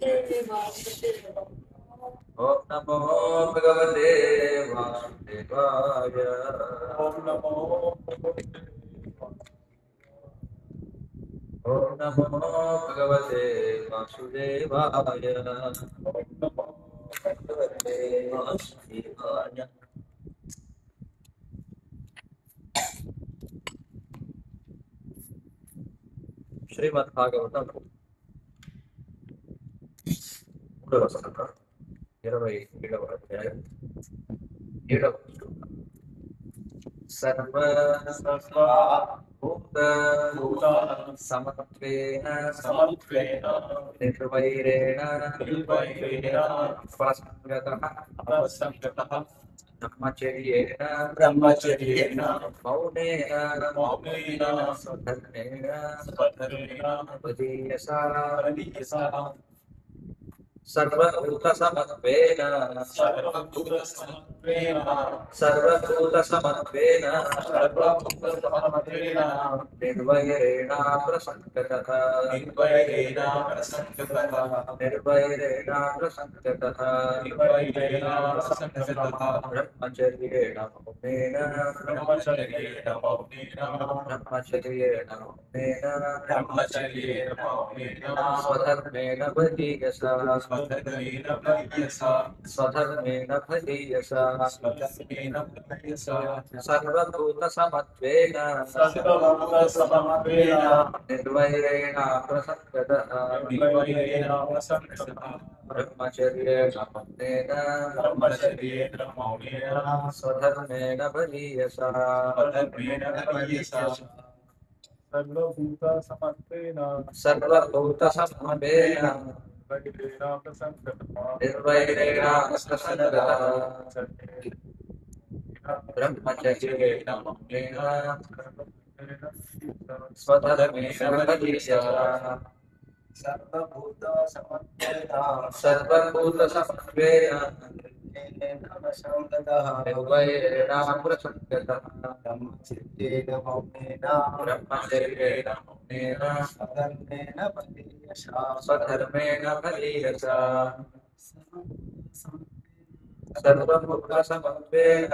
ఓం నమో భగవతే వాసుదేవాయ. ఓం నమో ఓం నమో భగవతే వాసుదేవాయ. ఓం నమో భగవతే వాసుదేవాయ. శ్రీమద్ భాగవతం 3వ స్కంధం 27వ అధ్యాయం 7వ శ్లోకం. సర్వభూత సమత్వేన సమత్వేన నిర్వైరేణ నిర్వైరేణ ప్రసంగతః అసంగతః బ్రహ్మచర్యేణ బ్రహ్మచర్యేణ మౌనేన మౌనేన స్వధర్మేణ స్వధర్మేణ వదీయసా పరదీయసా సర్వభూత సమత్వేన సర్వభూతసమత్వేన సర్వభూత సమత్వేన సర్వభూతసమత్వేన నిర్వైరేణ ప్రసంగతః నిర్వైరేణ ప్రసంగతః నిర్వైరేణ ప్రసంగతః నిర్వైరేణ ప్రసంగతః బ్రహ్మచర్యేణ మౌనేన బ్రహ్మచర్యేణ మౌనేన బ్రహ్మచర్యేణ మౌనేన బ్రహ్మచర్యేణ మౌనేన స్వధర్మేణ వదీయసా స్వధర్మేణ పర్యసా స్వధర్మేణ వదీయసా స్వధర్మేణ పర్యసా సర్వభూత సమత్వేన సర్వభూతసమత్వేన నిర్వైరేణ ప్రసంగతః నిర్వైరేణ ప్రసంగతః బ్రహ్మచర్యేణ మౌనేన బ్రహ్మచర్యేణ మౌనేన స్వధర్మేణ వదీయసా స్వధర్మేణ పర్యసా సర్వభూతసమత్వేన సర్వభూత సమత్వేన నిర్వైరేణ ప్రసంగతః నిర్వైరేణ ప్రసంగతః బ్రహ్మచర్యేణ మౌనేన స్వధర్మేణ వదీయసా సర్వభూతసమత్వేన సర్వభూత సమత్వేన నిర్వైరేణ ప్రసంగతః బ్రహ్మచర్యేణ మౌనేన బ్రహ్మచర్యేణ మౌనేన స్వధర్మేణ పర్యసా స్వధర్మేణ వదీయసా సర్వభూత సమత్వేన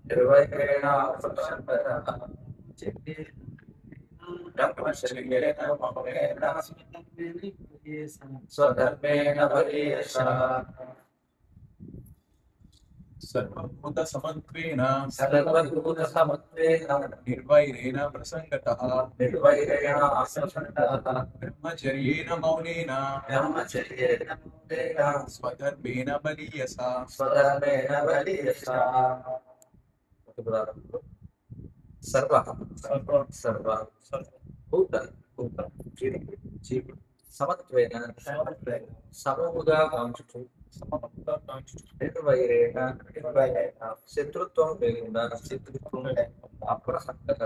నిర్వైరేణ ప్రసంగతః బ్రహ్మచర్యేణ మౌనేన స్వధర్మేణ వదీయసా సర్వభూతసమత్వేన సర్వభూత సమత్వేన నిర్వైరేణ ప్రసంగతః నిర్వైరేణ ప్రసంగతః బ్రహ్మచర్యేణ మౌనేన బ్రహ్మచర్యేణ మౌనేన స్వధర్మేణ బలీయసా స్వధర్మేణ వదీయసా. సర్వ సర్వ భూత భూత జీవుడు సమత్వేన సమముగా కాంచుచు నిర్వైరేణ శత్రుత్వం లేకుండా అప్రసక్తత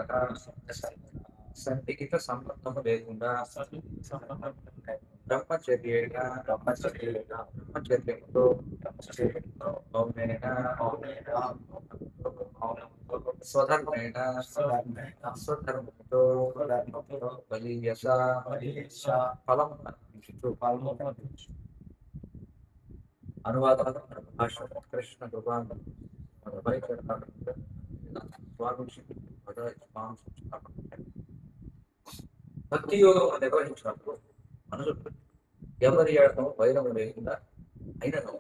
సందిగ్ధ సంబంధము లేకుండా బ్రహ్మచర్యేణ బ్రహ్మచర్యంతో మౌనేన స్వధర్మేణ స్వధర్మంతో బలీయసా ఫలం అర్పించుచు. అనువాదం భాష కృష్ణ భగవాన్ భక్తి యోగం నిర్వహించినప్పుడు మనుషులు ఎవరి ఏడనో వైరము లేకుండా అయినను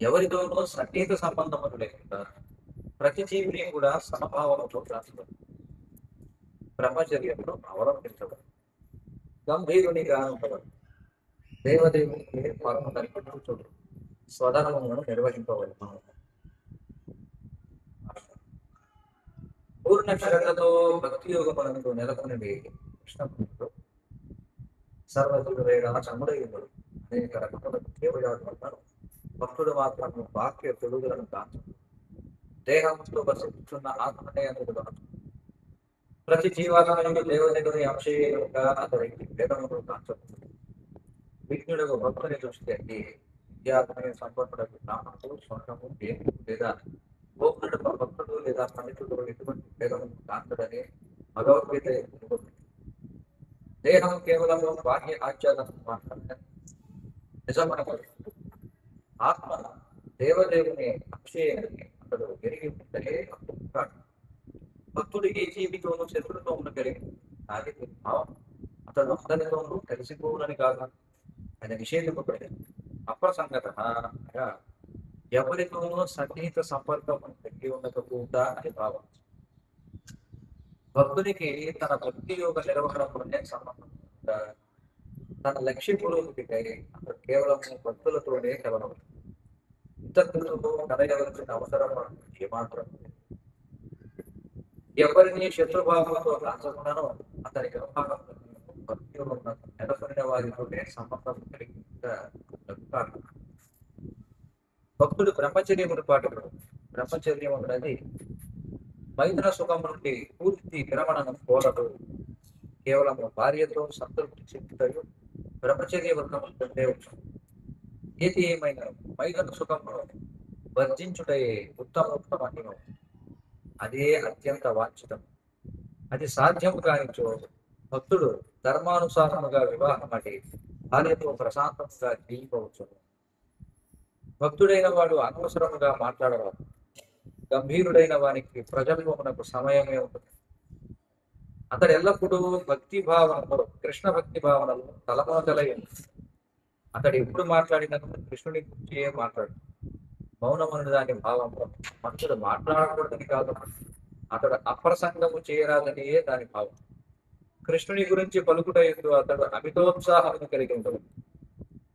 ఎవరితోనో సన్నిహిత సంబంధములు లేకుండా ప్రతి జీవిని కూడా సమభావంతో ప్రార్థించడం బ్రహ్మచర్యంలో అవలంబించడం గంభీరునిగా ఉండడం దేవదేవునికి పరమ కనిపించుడు స్వధర్మములను నిర్వహింపవలను. పూర్ణ శ్రద్ధతో భక్తి యోగములను నెలకొనిది కృష్ణపుడు సర్వజుడు చముడయుడు అనేక రకముల దేవయాత్మలను భక్తుడు మాత్రం వాక్య తొలుగులను కాంచు దేహంతో వసిస్తున్న ఆత్మనే అనుకుడు ప్రతి జీవాత్మను దేవదేవుని అంశీయంగా అతడికి వేదములు కాంచదు. విఘ్నుడు భక్తుని దృష్టి విద్యార్థి సంపన్నులకు నామము స్వర్ణము దేవు లేదా గోపురుడు భక్తుడు లేదా పండితుడు ఎటువంటి భేదము కాంతడని భగవద్గీత దేహం కేవలం బాహ్య ఆచారం మాత్రమే నిజమనకు. ఆత్మ దేవదేవుని అక్షయని అతడు ఎరిగి ఉంటే ఉంటాడు. భక్తుడు ఏ జీవితోనూ శత్రుత్వమును కలిగి అది భావం. అతడు అందరితోనూ కలిసిపోవునని కాదు, ఆయన నిషేధింపబడింది. అప్రసంగత అనగా ఎవరితోనూ సన్నిహిత సంపర్కం కలిగి ఉండకపోతా అని భావం. భక్తునికి తన భక్తి యోగ నిర్వహణలోనే సంబంధం ఉందా? తన లక్ష్య పురోగతికై అతడు కేవలం భక్తులతోనే కలవడం. ఇతరులతో కలయవలసిన అవసరం ఏమాత్రం లేదు. ఎవరిని శత్రుభావంతో కాల్చకుండానో అతని వ్యవహారం భక్తి యోగం నెలకొనిన వారితోనే సంబంధం కలిగి ఉంటాడు. భక్తుడు బ్రహ్మచర్యమును పాటుడు. బ్రహ్మచర్యం అనేది మైథున సుఖం నుండి పూర్తి విరమణను కోరడు. కేవలం భార్యతో సంతృప్తి చెందుతాడు. బ్రహ్మచర్య వ్రతం కంటే ఏది ఏమైనా మైథున సుఖమును వర్జించుటయే ఉత్తమోత్తమహిమం. అదే అత్యంత వాంఛితం. అది సాధ్యము కానిచో భక్తుడు ధర్మానుసారముగా వివాహం అంటే భార్యతో ప్రశాంతముగా జీవించవచ్చు. భక్తుడైన వాడు అనవసరముగా మాట్లాడరాదు. గంభీరుడైన వానికి ప్రజల్లోనకు సమయమే ఉంటుంది. అతడు ఎల్లప్పుడూ భక్తి భావనలో కృష్ణ భక్తి భావనలో తలమోదలై ఉంటుంది. అతడు ఎప్పుడు మాట్లాడినను కృష్ణుని గురించి మాట్లాడు. మౌనమను దాని భావంలో మనుషుడు మాట్లాడకూడదని కాదు, అతడు అప్రసంగము చేయరాదని దాని భావం. కృష్ణుని గురించి పలుకుట ఎందు అతడు అమితోత్సాహము కలిగి ఉండదు.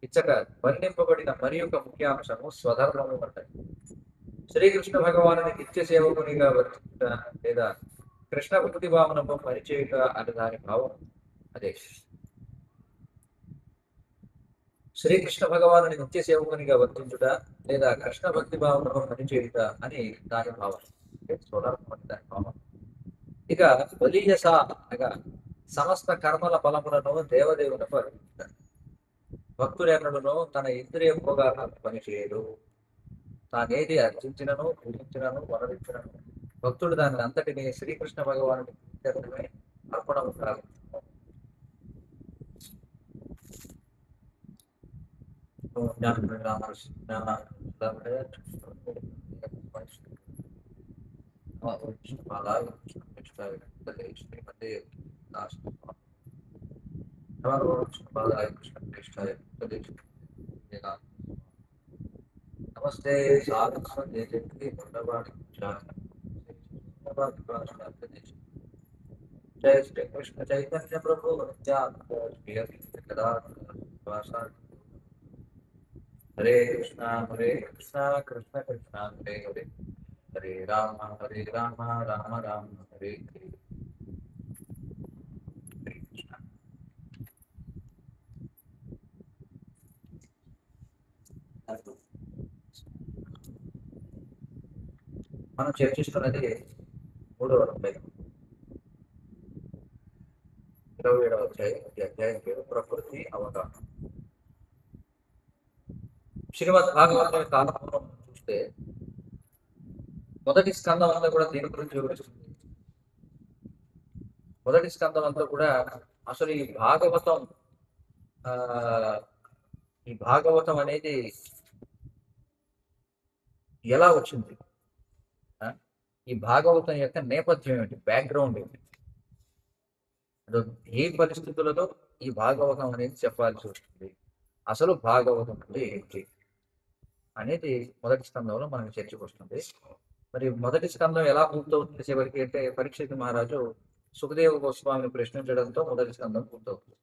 ఇచ్చట వర్ణింపబడిన మరి యొక్క ముఖ్యాంశము స్వధర్మము అంటారు. శ్రీకృష్ణ భగవానుని నిత్య సేవకునిగా వర్తించుట లేదా కృష్ణ భక్తి భావనము పనిచేయుట అని దాని భావం అదే. శ్రీకృష్ణ భగవానుని నిత్య సేవకునిగా వర్తించుట లేదా కృష్ణ భక్తి భావనము పనిచేయుట అని దాని భావం. స్వధర్మం అని దాని భావం. ఇక బలీయస అనగా సమస్త కర్మల ఫలములను దేవదేవులకు అర్పించుట. భక్తుడెన్నడును తన ఇంద్రియ భోగాలను పనిచేయడు. తానేది అర్జించినను పూజించినను వరదించినను భక్తుడు దాని అంతటిని శ్రీకృష్ణ భగవానుడి అర్పణము ప్రారంభించారు. नमस्ते साधु जय श्री कृष्ण चैतन्य प्रभु नित्यानंद हरे कृष्णा कृष्ण कृष्णा हरे हरे हरे राम राम राम हरे हरे. మనం చర్చిస్తున్నది 3వ అధ్యాయం 27వ అధ్యాయం. ఈ అధ్యాయం పేరు ప్రకృతి అవగాహన. శ్రీమద్ భాగవతం కాలంలో చూస్తే మొదటి స్కందం అంతా కూడా దీని గురించి వివరిస్తుంది. మొదటి స్కందం అంతా కూడా అసలు ఈ భాగవతం అనేది ఎలా వచ్చింది, ఈ భాగవతం యొక్క నేపథ్యం ఏమిటి, బ్యాక్గ్రౌండ్ ఏమిటి, ఏ పరిస్థితులలో ఈ భాగవతం అనేది చెప్పాల్సి వస్తుంది, అసలు భాగవతం అంటే ఏంటి అనేది మొదటి స్కందంలో మనకు చర్చకు వస్తుంది. మరి మొదటి స్కందం ఎలా పూర్తవుతుంది చివరికి అంటే పరీక్షిత్ మహారాజు సుఖదేవ గోస్వామిని ప్రశ్నించడంతో మొదటి స్కందం పూర్తవుతుంది.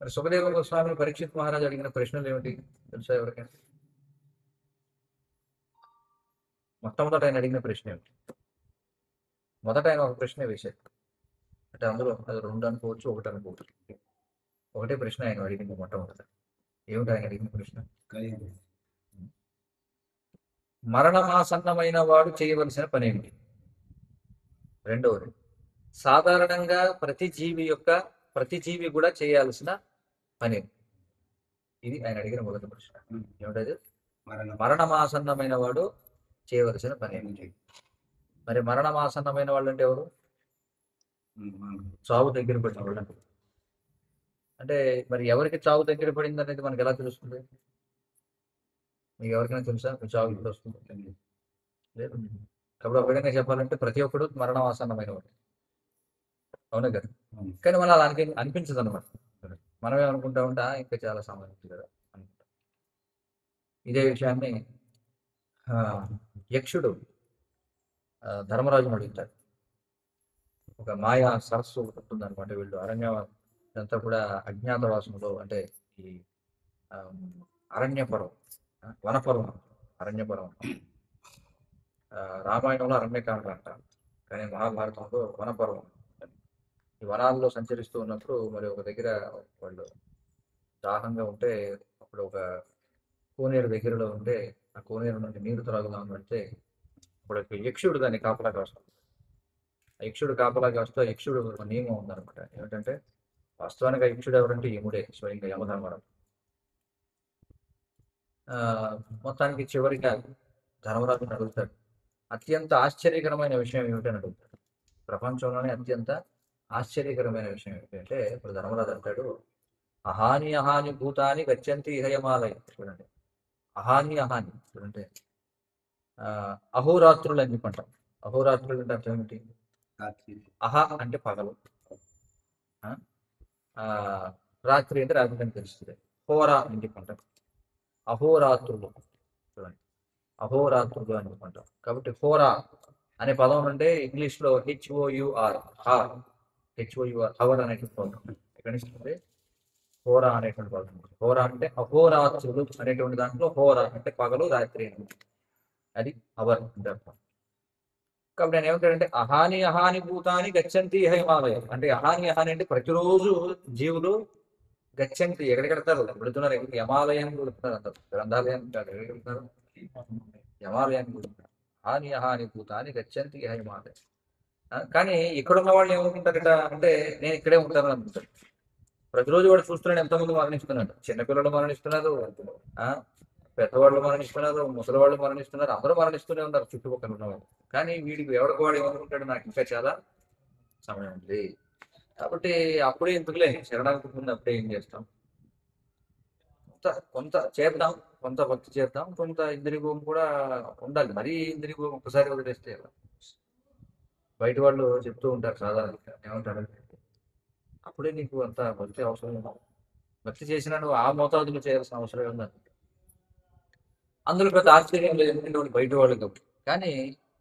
మరి సుఖదేవ గోస్వామిని పరీక్షిత్ మహారాజు అడిగిన ప్రశ్నలు ఏమిటి తెలుసా ఎవరికైనా? మొట్టమొదట ఆయన అడిగిన ప్రశ్న ఏమిటి? మొదట ఆయన ఒక ప్రశ్న వేశారు. అంటే అందులో అది 2 అనుకోవచ్చు, 1 అనుకోవచ్చు. ఒకటే ప్రశ్న ఆయన అడిగింది మొట్టమొదట. ఏమిటి ఆయన అడిగిన ప్రశ్న? మరణమాసన్నమైన వాడు చేయవలసిన పని ఏమిటి? రెండవది, సాధారణంగా ప్రతి జీవి కూడా చేయాల్సిన పని. ఇది ఆయన అడిగిన మొదటి ప్రశ్న. ఏమిటది? మరణమాసన్నమైన వాడు చేయవలసిన పని ఏమిటి? మరి మరణమాసన్నమైన వాళ్ళు అంటే ఎవరు? చావు దగ్గర పడిన వాళ్ళు. అంటే మరి ఎవరికి చావు దగ్గర పడింది అనేది మనకి ఎలా తెలుస్తుంది? మీకు ఎవరికైనా తెలుసా మీ చావు ఇప్పుడు వస్తుంది? లేదు. కాబట్టి ఒక విధంగా చెప్పాలంటే ప్రతి ఒక్కడు మరణం ఆసన్నమైన వాడు. అవునా కదా? కానీ మనం అలా అనిపించదు అనమాట. మనం ఏమనుకుంటా ఉంటే ఇంకా చాలా సమయం ఉంది కదా అనుకుంటాం. ఇదే విషయాన్ని ఆ, యక్షుడు ధర్మరాజుని అడుగుతాడు. ఒక మాయా సరస్సు ఒకటి ఉంటుందన్నమాట. వీళ్ళు ఇదంతా కూడా అజ్ఞాతవాసంలో అంటే ఈ ఆ, అరణ్యపర్వం, వనపర్వం, అరణ్యపర్వం. రామాయణంలో అరణ్యకాండ అంటారు, కానీ మహాభారతంలో వనపర్వం. ఈ వనాల్లో సంచరిస్తూ ఉన్నప్పుడు మరి ఒక దగ్గర వాళ్ళు దాహంగా ఉంటే అప్పుడు ఒక కోనేరు దగ్గరలో ఉంటే ఆ కోనేరు నుండి నీరు త్రాగుదాం అంటే అప్పుడు ఒక యక్షుడు దాన్ని కాపలాగా వస్తాడు. ఆ యక్షుడు కాపలాగా వస్తే ఆ యక్షుడు ఒక నియమం ఉందన్నమాట. ఏమిటంటే వాస్తవానికి ఆ యక్షుడు ఎవరంటే యముడే, స్వయంగా యమధర్మరాజు. ఆ, మొత్తానికి చివరిగా ధర్మరాజుని అడుగుతాడు. అత్యంత ఆశ్చర్యకరమైన విషయం ఏమిటని అడుగుతాడు. ప్రపంచంలోనే అత్యంత ఆశ్చర్యకరమైన విషయం ఏమిటంటే ఇప్పుడు ధర్మరాజు అంటాడు, అహాని అహాని భూతాని గచ్చంతి ఇహయమాలయం. చూడండి, అహాని అహాని చూడండి. ఆ, అహోరాత్రులు అని చెప్పంటాం. అహోరాత్రులు అంటే అర్థం ఏమిటి? అహ అంటే పగలు, ఆ, ఆ, రాత్రి అంటే రాత్రి అని తెలుస్తుంది. హోరా అని చెప్పంటాం. అహోరాత్రులు చూడండి, అహోరాత్రులు అని చెప్పంటాం. కాబట్టి హోరా అనే పదం నుండే ఇంగ్లీష్లో హెచ్ఓయుఆర్, హెచ్ఓయుఆర్ హవర్ అనేటువంటి పదం ఎక్కడి నుంచి వస్తుంది? హోరా అనేటువంటి పదం. హోరా అంటే అహోరాత్రులు అనేటువంటి దాంట్లో హోరా అంటే పగలు రాత్రి అని, అది అవర్ అంటే అర్థం. కాబట్టి నేను ఏమంటాడంటే అహాని అహాని భూతాని గచ్చంతి హిమాలయం అంటే అహాని అహాని అంటే ప్రతిరోజు జీవులు గచ్చంతి ఎక్కడికి వెళ్తారు? వెళుతున్నారు. ఎక్కడికి? యమాలయానికి వెళుతున్నారు. అందరు గ్రంథాలయానికి కాదు, ఎక్కడికి వెళ్తున్నారు? యమాలయానికి వెళుతున్నారు. హాని అహాని భూతాని గచ్చంతి హిమాలయం. కానీ ఇక్కడ ఉన్న వాళ్ళు ఏమనుకుంటారట అంటే నేను ఇక్కడే ఉంటాను అనుకుంటారు. ప్రతిరోజు వాడు చూస్తున్నాడు ఎంతమంది మరణిస్తున్నాడు. చిన్నపిల్లలు మరణిస్తున్నారు, ఆ పెద్దవాళ్ళు మరణిస్తున్నారు, ముసలివాళ్ళు మరణిస్తున్నారు, అందరూ మరణిస్తూనే ఉన్నారు చుట్టుపక్కల ఉన్నవాళ్ళు. కానీ వీడికి ఎవరికి వాడు ఏమనుకుంటాడు, నాకు ఇంకా చాలా సమయం ఉంది. కాబట్టి అప్పుడే ఎందుకులే, శరణాగతి ముందు అప్పుడే ఏం చేస్తాం, కొంత కొంత చేద్దాం, కొంత భక్తి చేద్దాం, కొంత ఇంద్రియభోగం కూడా ఉండాలి. మరీ ఇంద్రియభోగం ఒకసారి వదిలేస్తే ఎలా? బయట వాళ్ళు చెప్తూ ఉంటారు సాధారణంగా, ఏమంటారంటే అప్పుడే నీకు అంత భక్తి అవసరం లేదు. భక్తి చేసినా నువ్వు ఆ మోతాదులో చేయాల్సిన అవసరం ఉందని. అందులో పెద్ద ఆశ్చర్యం లేదు, ఎందుకంటే వాళ్ళు బయట వాళ్ళు కాబట్టి. కానీ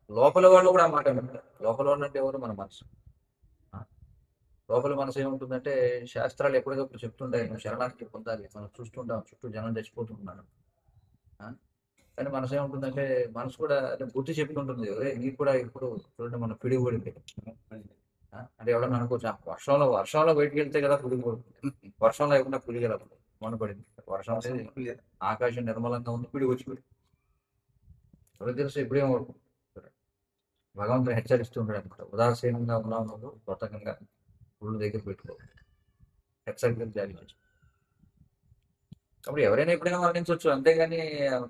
లోపల వాళ్ళు కూడా ఆ మాట వింటారు. లోపల వాళ్ళు అంటే ఎవరు? మన మనసు. ఆ, లోపల మనసు ఏముంటుందంటే శాస్త్రాలు ఎప్పటికప్పుడు చెప్తుంటాయి, నువ్వు శరణార్థి పొందాలి. మనం చూస్తుంటాం చుట్టూ జనం చచ్చిపోతుంటున్నారు. ఆ, కానీ మనసు ఏముంటుందంటే మనసు కూడా అంటే బుద్ధి చెప్తుంటుంది, అరే నీకు కూడా ఇప్పుడు చూడండి మన పిడుగు పడింది. అంటే ఎవడన్నా అనుకోవచ్చు, వర్షంలో వర్షంలో బయటికి వెళ్తే కదా పిడుగు పడుతుంది, వర్షం లేకుండా పిడుగు ఎలా పడుతుంది? మన పడింది. వర్షం లేదు, ఆకాశం నిర్మలంగా ఉంది, పిడుగు వచ్చి పడింది. ఎవరికి తెలుసు ఇప్పుడేం పడుతుంది? భగవంతుని హెచ్చరిస్తూ ఉంటాడు అనమాట. ఉదాసీనంగా ఉన్నావు నువ్వు, కృతజ్ఞంగా గుళ్ళు దగ్గర పెట్టుకో, హెచ్చరికలు జారీ చేసి. కాబట్టి ఎవరైనా ఎప్పుడైనా మరణించవచ్చు, అంతేగాని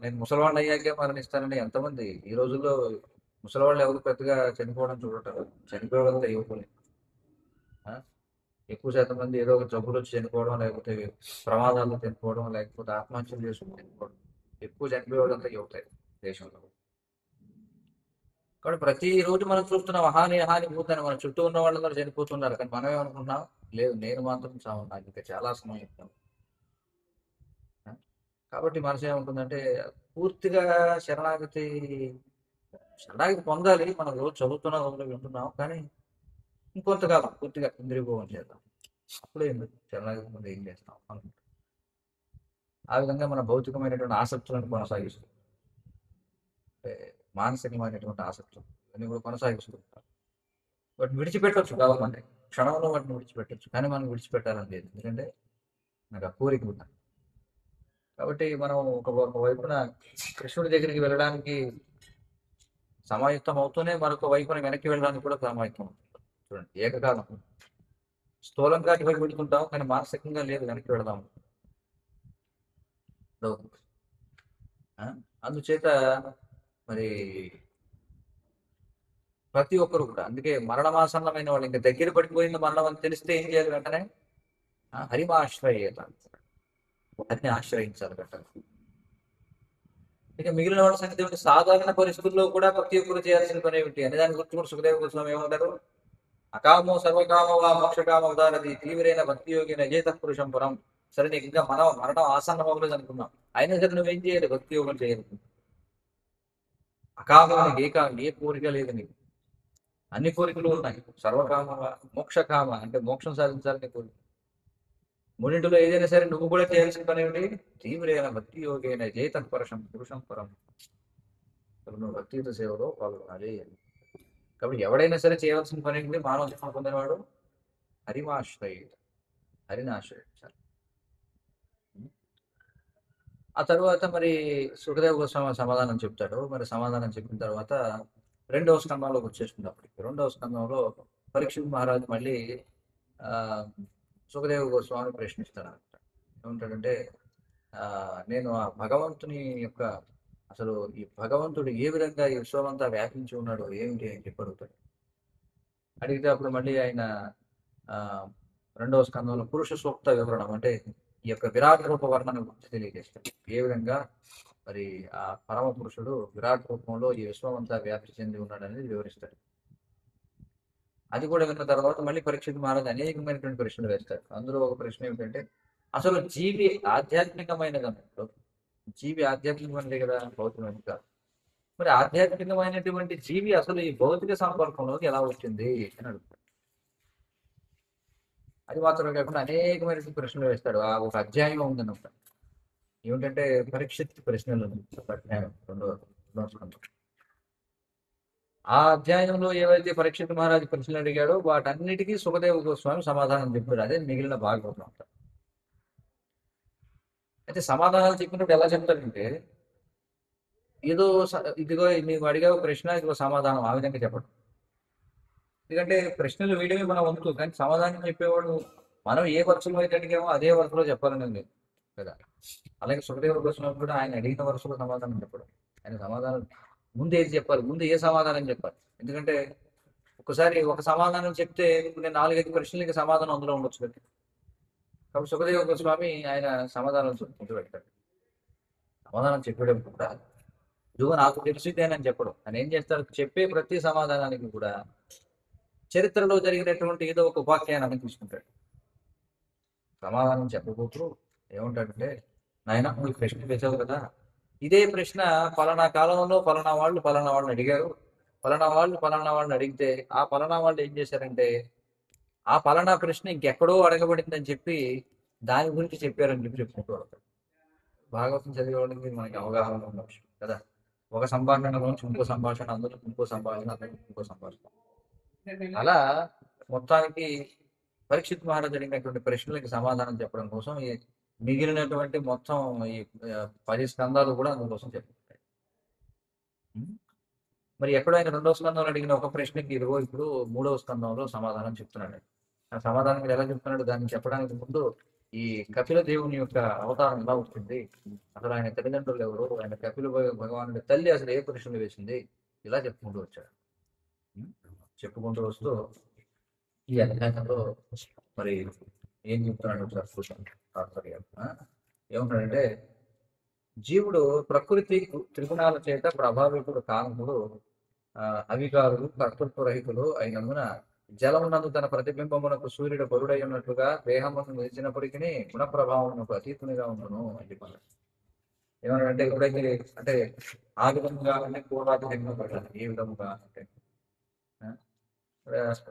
నేను ముసలివాడిని అయ్యాకే మరణిస్తానని ఎంతమంది ఈ రోజుల్లో ముసలివాళ్ళు ఎవరు పెద్దగా చనిపోవడం చూడటం, చనిపోవడంతో యువకులు ఎక్కువ శాతం మంది ఏదో ఒక జబ్బులు వచ్చి చనిపోవడం, లేకపోతే ప్రమాదాల్లో చనిపోవడం, లేకపోతే ఆత్మహత్యలు చేసుకుని చనిపోవడం, ఎక్కువ చనిపోవడంతో యువత దేశంలో. కాబట్టి ప్రతిరోజు మనం చూస్తున్నాం అహాని అహాని భూతాన్ని, మన చుట్టూ ఉన్న వాళ్ళందరూ చనిపోతున్నారు. కానీ మనం ఏమనుకుంటున్నాం, లేదు నేను మాత్రం చావు, నాకు ఇంకా చాలా సమయం ఇస్తాను. కాబట్టి మనసు ఏముంటుందంటే పూర్తిగా శరణాగతి శరణాగతి పొందాలి. మనం రోజు చదువుతున్నాం, రోజు వింటున్నాం, కానీ ఇంకొంతకాలం పూర్తిగా ఇంద్రియభోగం చేద్దాం, అప్పుడే ఎందుకు శరణాగతి ముందు ఏం చేస్తాం అనుకుంటాం. ఆ విధంగా మన భౌతికమైనటువంటి ఆసక్తులను కొనసాగిస్తాం, అంటే మానసికమైనటువంటి ఆసక్తులు ఇవన్నీ కూడా కొనసాగిస్తుంటాం. వాటిని విడిచిపెట్టవచ్చు కావాలంటే, క్షణంలో వాటిని విడిచిపెట్టవచ్చు, కానీ మనం విడిచిపెట్టాలని లేదు, ఎందుకంటే నాకు ఆ కోరిక ఉంది. కాబట్టి మనం ఒక వైపున కృష్ణుడి దగ్గరికి వెళ్ళడానికి సమాయుక్తం అవుతూనే మరొక వైపున వెనక్కి వెళ్ళడానికి కూడా సమాయుక్తం అవుతుంది. చూడండి, ఏకకాలం స్థూలంగా ఇటువైపు వెళుతుంటాం, కానీ మానసికంగా లేదు వెనక్కి వెళదాం. ఆ? అందుచేత మరి ప్రతి ఒక్కరు కూడా, అందుకే మరణమాసన్నమైన వాళ్ళు ఇంకా దగ్గర పడిపోయింది మరణం అని తెలిస్తే ఏం చేయాలి? వెంటనే హరిమాశ్రయేత, హరిని ఆశ్రయించాలి గట్ట. ఇక మిగిలిన వాళ్ళ సంగతి ఏమిటి? సాధారణ పరిస్థితుల్లో కూడా భక్తి యోగులు చేయాల్సిన పని ఏమిటి అనే దాని గురించి కూడా సుఖదేవ గోస్వామి ఏమంటారు? అకామో సర్వకామో వా మోక్షకామ ఉదారది తీవ్రైన భక్తి యోగిన అజేత పురుషం పరం. సరే, నీకు ఇంకా మరణం ఆసన్నం అవ్వలేదు అనుకున్నాం, అయినా సరే నువ్వేం చేయాలి? భక్తి యోగం చేయాలి. అకామానికి ఏ కోరిక లేదు నీకు, అన్ని కోరికలు ఉన్నాయి. సర్వకామ మోక్షకామ అంటే మోక్షం సాధించాలని కోరిక. మూడింటిలో ఏదైనా సరే నువ్వు కూడా చేయాల్సిన పని ఏమిటి? తీవ్రైన భక్తి యోగైన జైత పురుషం పరం. నువ్వు భక్తియుత సేవలో పాల్గొనాలి. కాబట్టి ఎవడైనా సరే చేయవలసిన పని ఏంటి? మానవ జన్మ పొందినవాడు హరిమాశ్రయుడు, హరిని ఆశ్రయించాలి. ఆ తర్వాత మరి సుఖదేవ గోస్వామి సమాధానం చెప్తాడు. మరి సమాధానం చెప్పిన తర్వాత రెండవ స్కందంలోకి వచ్చేస్తుంది. అప్పటికి రెండవ స్కందంలో పరీక్షిత్ మహారాజు మళ్ళీ ఆ సుఖదేవ గోస్వామి ప్రశ్నిస్తాడనమాట. ఏమంటాడంటే, నేను ఆ భగవంతుని యొక్క అసలు ఈ భగవంతుడు ఏ విధంగా ఈ విశ్వమంతా వ్యాపించి ఉన్నాడో ఏమిటి అని చెప్పి అడుగుతాడు. అడిగితే అప్పుడు మళ్ళీ ఆయన ఆ రెండవ స్కందంలో పురుష సూక్త వివరణం అంటే ఈ యొక్క విరాట్ రూప వర్ణన గురించి తెలియజేస్తాడు. ఏ విధంగా మరి ఆ పరమ పురుషుడు విరాట్ రూపంలో ఈ విశ్వమంతా వ్యాప్తి చెంది ఉన్నాడనేది వివరిస్తాడు. అది కూడా విన్న తర్వాత మళ్ళీ పరీక్షిత్ మహారాజు అనేకమైనటువంటి ప్రశ్నలు వేస్తాడు. అందులో ఒక ప్రశ్న ఏమిటంటే, అసలు జీవి ఆధ్యాత్మికమైనది అన్నప్పుడు, జీవి ఆధ్యాత్మికమైనది కదా, భౌతికమైనది కాదు. మరి ఆధ్యాత్మికమైనటువంటి జీవి అసలు ఈ భౌతిక సంపర్కంలోకి ఎలా వచ్చింది అని అడుగుతాడు. అది మాత్రమే కాకుండా అనేకమైనటువంటి ప్రశ్నలు వేస్తాడు. ఆ ఒక అధ్యాయం ఉందన్నమాట. ఏమిటంటే పరీక్షిత్ ప్రశ్నలు ఉంది. ఒక అధ్యాయం రెండవ స్కందం. ఆ అధ్యాయంలో ఏవైతే పరీక్షిత్ మహారాజు ప్రశ్నలు అడిగాడో వాటన్నిటికీ సుఖదేవ గోస్వామి సమాధానం చెప్పాడు. అదే మిగిలిన భాగవతం అంట. అయితే సమాధానాలు చెప్పినప్పుడు ఎలా చెప్తాడంటే, ఏదో ఇదిగో నీవు అడిగావు ప్రశ్న, ఇదిగో సమాధానం, ఆ విధంగా చెప్పడం. ఎందుకంటే ప్రశ్నలు వేయడమే మన వంతు, కానీ సమాధానం చెప్పేవాడు మనం ఏ వరుసలో అయితే అడిగామో అదే వరుసలో చెప్పాలని ఉంది కదా. అలాగే సుఖదేవ గోస్వామి కూడా ఆయన అడిగిన వరుసలో సమాధానం చెప్పడం. ఆయన సమాధానం ముందు ఏది చెప్పాలి, ముందు ఏ సమాధానం చెప్పాలి. ఎందుకంటే ఒకసారి ఒక సమాధానం చెప్తే నేను 4-5 ప్రశ్నలకి సమాధానం అందులో ఉండొచ్చు కదా. కాబట్టి సుఖదేవ గోస్వామి ఆయన సమాధానం చెప్పుకుంటూ పెడతాడు. సమాధానం చెప్పేటప్పుడు కూడా ఇదిగో నాకు తెలిసిదేనని చెప్పడం. ఆయన ఏం చేస్తాడు? చెప్పే ప్రతి సమాధానానికి కూడా చరిత్రలో జరిగినటువంటి ఏదో ఒక ఉపాఖ్యానాన్ని తీసుకుంటాడు. సమాధానం చెప్పబోతూ ఏమంటాడంటే, నాయన నువ్వు ప్రశ్న వేసావు కదా, ఇదే ప్రశ్న పలానా కాలంలో పలానా వాళ్ళని అడిగారు, పలానా వాళ్ళని అడిగితే ఆ పలానా వాళ్ళు ఏం చేశారంటే ఆ పలానా ప్రశ్న ఇంకెక్కడో అడగబడిందని చెప్పి దాని గురించి చెప్పారని చెప్పి చెప్పుకుంటూ వస్తాడు. భాగవతం చదివేవాడికి మనకి అవగాహన ఉన్న విషయం కదా. ఒక సంభాషణలోంచి ఇంకో సంభాషణ, అందులో ఇంకో సంభాషణ, అందులో ఇంకో సంభాషణ. అలా మొత్తానికి పరీక్షిత్ మహారాజు అడిగినటువంటి ప్రశ్నలకి సమాధానం చెప్పడం కోసం ఈ మిగిలినటువంటి మొత్తం ఈ 10 స్కందాలు కూడా అందుకోసం చెప్తాయి. మరి ఎక్కడో ఆయన రెండవ స్కందంలో అడిగిన ఒక ప్రశ్నకి ఇదిగో ఇప్పుడు మూడవ స్కందంలో సమాధానం చెప్తున్నాడు. ఆ సమాధానం ఎలా చెప్తున్నాడు? దాన్ని చెప్పడానికి ముందు ఈ కపిల దేవుని యొక్క అవతారం ఎలా వచ్చింది, అసలు ఆయన తల్లిదండ్రులు ఎవరు, ఆయన కపిల భగవానుడి తల్లి అసలు ఏ ప్రశ్నలు వేసింది, ఇలా చెప్పుకుంటూ వచ్చాడు. చెప్పుకుంటూ వస్తూ ఈ అధ్యాయంలో మరి ఏం చెప్తున్నాడు ఒకసారి చూసాం. ఏమంటాడంటే, జీవుడు ప్రకృతి త్రిగుణాల చేత ప్రభావితుడు కానముడు అవికారులు కర్తృత్వరహితులు అయినందున జలమునందు తన ప్రతిబింబమునకు సూర్యుడు బరుడై ఉన్నట్లుగా దేహమును నిలిచినప్పటికీ గుణ ప్రభావమునకు అతీతునిగా ఉండును అని చెప్పారు. ఏమన్నాడంటే, ఎప్పుడైతే అంటే ఆ విధంగా అంటే పూర్వాది జన్మ పడాలి, ఏ విధముగా అంటే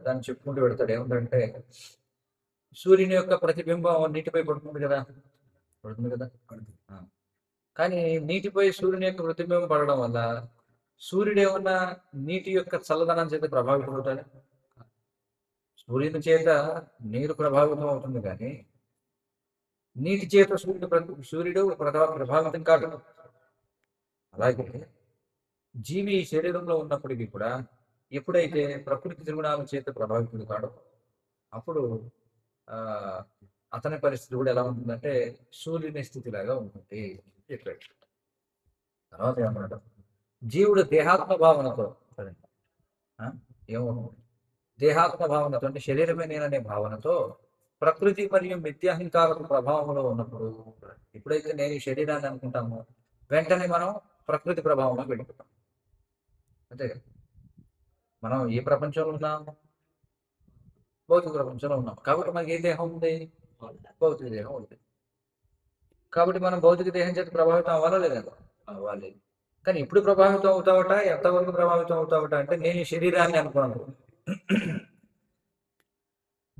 దాన్ని చెప్పుకుంటూ పెడతాడు. ఏమిటంటే, సూర్యుని యొక్క ప్రతిబింబం నీటిపై పడుతుంది కదా, కానీ నీటిపై సూర్యుని యొక్క ప్రతిబింబం పడడం వల్ల సూర్యుడు ఏమన్నా నీటి యొక్క చల్లదనం చేత ప్రభావితం అవుతాడు? సూర్యుని చేత నీరు ప్రభావితం అవుతుంది, కానీ నీటి చేత సూర్యుడు ప్రభావితం కాదు. అలాగే జీవి శరీరంలో ఉన్నప్పటికీ కూడా ఎప్పుడైతే ప్రకృతి త్రిగుణాల చేత ప్రభావితుడు కాడో అప్పుడు అతని పరిస్థితి కూడా ఎలా ఉంటుందంటే సూర్యుని స్థితిలాగా ఉంటుంది చెప్పాడు. తర్వాత ఏమన్నాడు? జీవుడు దేహాత్మ భావనతో ఏమో దేహాత్మ భావనతో అంటే శరీరమే నేననే భావనతో ప్రకృతి మరియు మిథ్యాహంకారపు ప్రభావంలో ఉన్నప్పుడు, ఎప్పుడైతే నేను ఈ శరీరాన్ని అనుకుంటామో వెంటనే మనం ప్రకృతి ప్రభావంలో వెళ్ళిపోతాం. అంతే కదా. మనం ఏ ప్రపంచంలో ఉన్నాం? భౌతిక ప్రపంచంలో ఉన్నాం. కాబట్టి మనకి ఏ దేహం ఉంది? భౌతిక దేహం ఉంది. కాబట్టి మనం భౌతిక దేహం చేత ప్రభావితం అవ్వాలా లేదా? అవ్వాలి. కానీ ఎప్పుడు ప్రభావితం అవుతావట? ఎంతవరకు ప్రభావితం అవుతావట అంటే నేను ఈ శరీరాన్ని అనుకున్నాను.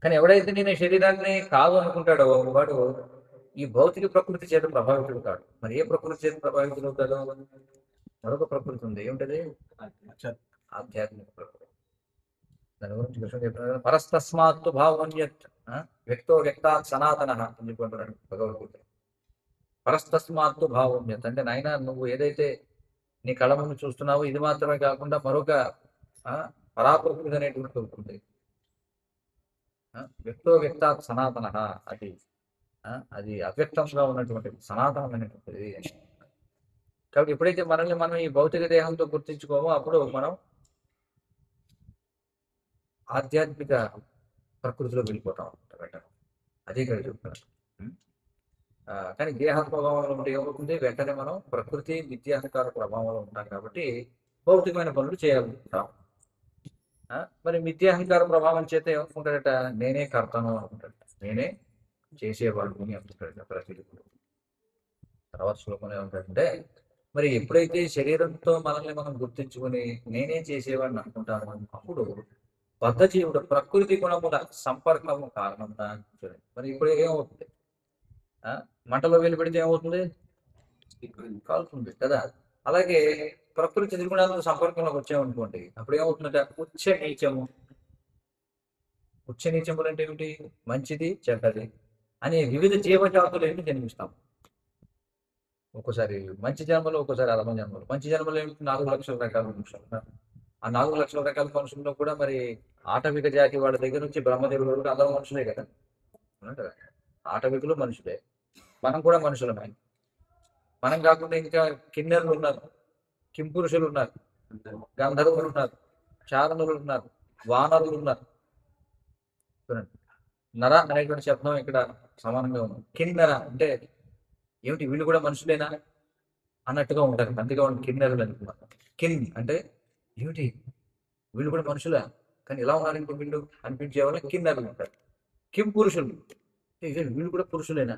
కానీ ఎవడైతే నేను ఈ శరీరాన్ని కాదు అనుకుంటాడో వాడు ఈ భౌతిక ప్రకృతి చేత ప్రభావితుడు కాడు. మరి ఏ ప్రకృతి చేత ప్రభావితుడు అవుతాడో? మరొక ప్రకృతి ఉంది. ఏమిటది? ఆధ్యాత్మిక ప్రకృతి. దాని గురించి కృష్ణుడు చెప్తున్నాడు, పరస్తస్మాత్తు భావన్యత్ వ్యక్తో వ్యక్తాత్ సనాతన అని చెప్పుకుంటున్నాడు భగవద్గీత. పరస్తస్మాత్తు భావన్యత్ అంటే నాయన నువ్వు ఏదైతే నీ కళ ముందు చూస్తున్నావో ఇది మాత్రమే కాకుండా మరొక పరాప్రకృతి అనేటువంటి ఉంటుంది. వ్యక్తో వ్యక్తాత్ సనాతన, అది అది అవ్యక్తంగా ఉన్నటువంటి సనాతనమైనటువంటిది. కాబట్టి ఎప్పుడైతే మనల్ని మనం ఈ భౌతిక దేహంతో గుర్తించుకోమో అప్పుడు మనం ఆధ్యాత్మిక ప్రకృతిలో వెళ్ళిపోతాం వెంటనే. అదే ఇక్కడ చెప్తున్నారు. కానీ దేహాత్మభావంలో ఉంటే ఏమవుతుంది? వెంటనే మనం ప్రకృతి విద్యాహంకార ప్రభావంలో ఉంటాం కాబట్టి భౌతికమైన పనులు చేయాలనుకుంటాం. మరి మిథ్యాహంకార ప్రభావం చేత ఏమనుకుంటాడట? నేనే కర్తను అనుకుంటాడు, నేనే చేసేవాడిని అనుకుంటాడు ప్రతి. తర్వాత శ్లోకంలో ఏమంటాడంటే, మరి ఎప్పుడైతే శరీరంతో మనల్ని మనం గుర్తించుకొని నేనే చేసేవాడిని అనుకుంటాను అప్పుడు బద్ధజీవుడు ప్రకృతి గుణముల సంపర్కము కారణంగా మరి ఇప్పుడు ఏమవుతుంది? మంటలో వెళ్ళి పెడితే ఏమవుతుంది? కాలుతుంది కదా. అలాగే ప్రకృతి త్రిగుణాలతో సంపర్కంలోకి వచ్చామనుకోండి అప్పుడు ఏమవుతుందంటే ఉచ్చ నీచము. ఉచ్చ నీచములు అంటే ఏమిటి? మంచిది చెడ్డది అనే వివిధ జీవజాతులు ఏంటి జన్మిస్తాం. ఒక్కోసారి మంచి జన్మలు, ఒక్కోసారి అధమ జన్మలు. మంచి జన్మలు ఏమిటి? 4 లక్షల రకాల మనుషులు. ఆ 4 లక్షల రకాల మనుషుల్లో కూడా మరి ఆటవిక జాతి వాళ్ళ దగ్గర నుంచి బ్రహ్మదేవుడు వరకు అందరూ మనుషులే కదా. కదా, ఆటవికులు మనుషులే, మనం కూడా మనుషులమే. మనం కాకుండా ఇంకా కిన్నెరులు ఉన్నారు, కింపురుషులు ఉన్నారు, గంధర్వులు ఉన్నారు, చారణులు ఉన్నారు, వానరులు ఉన్నారు. చూడండి, నర అనేటువంటి శబ్దం ఇక్కడ సమానంగా ఉంది. కిన్నెర అంటే ఏమిటి? వీళ్ళు కూడా మనుషులేనా అన్నట్టుగా ఉంటారు, అందుకే వాళ్ళు కిన్నెరులు అనుకున్నారు. కిన్ అంటే ఏమిటి? వీళ్ళు కూడా మనుషులే కానీ ఇలా ఉన్నారంటే వీళ్ళు అనిపించే వాళ్ళు కిన్నెరులు ఉంటారు. కిం పురుషులు, వీళ్ళు కూడా పురుషులేనా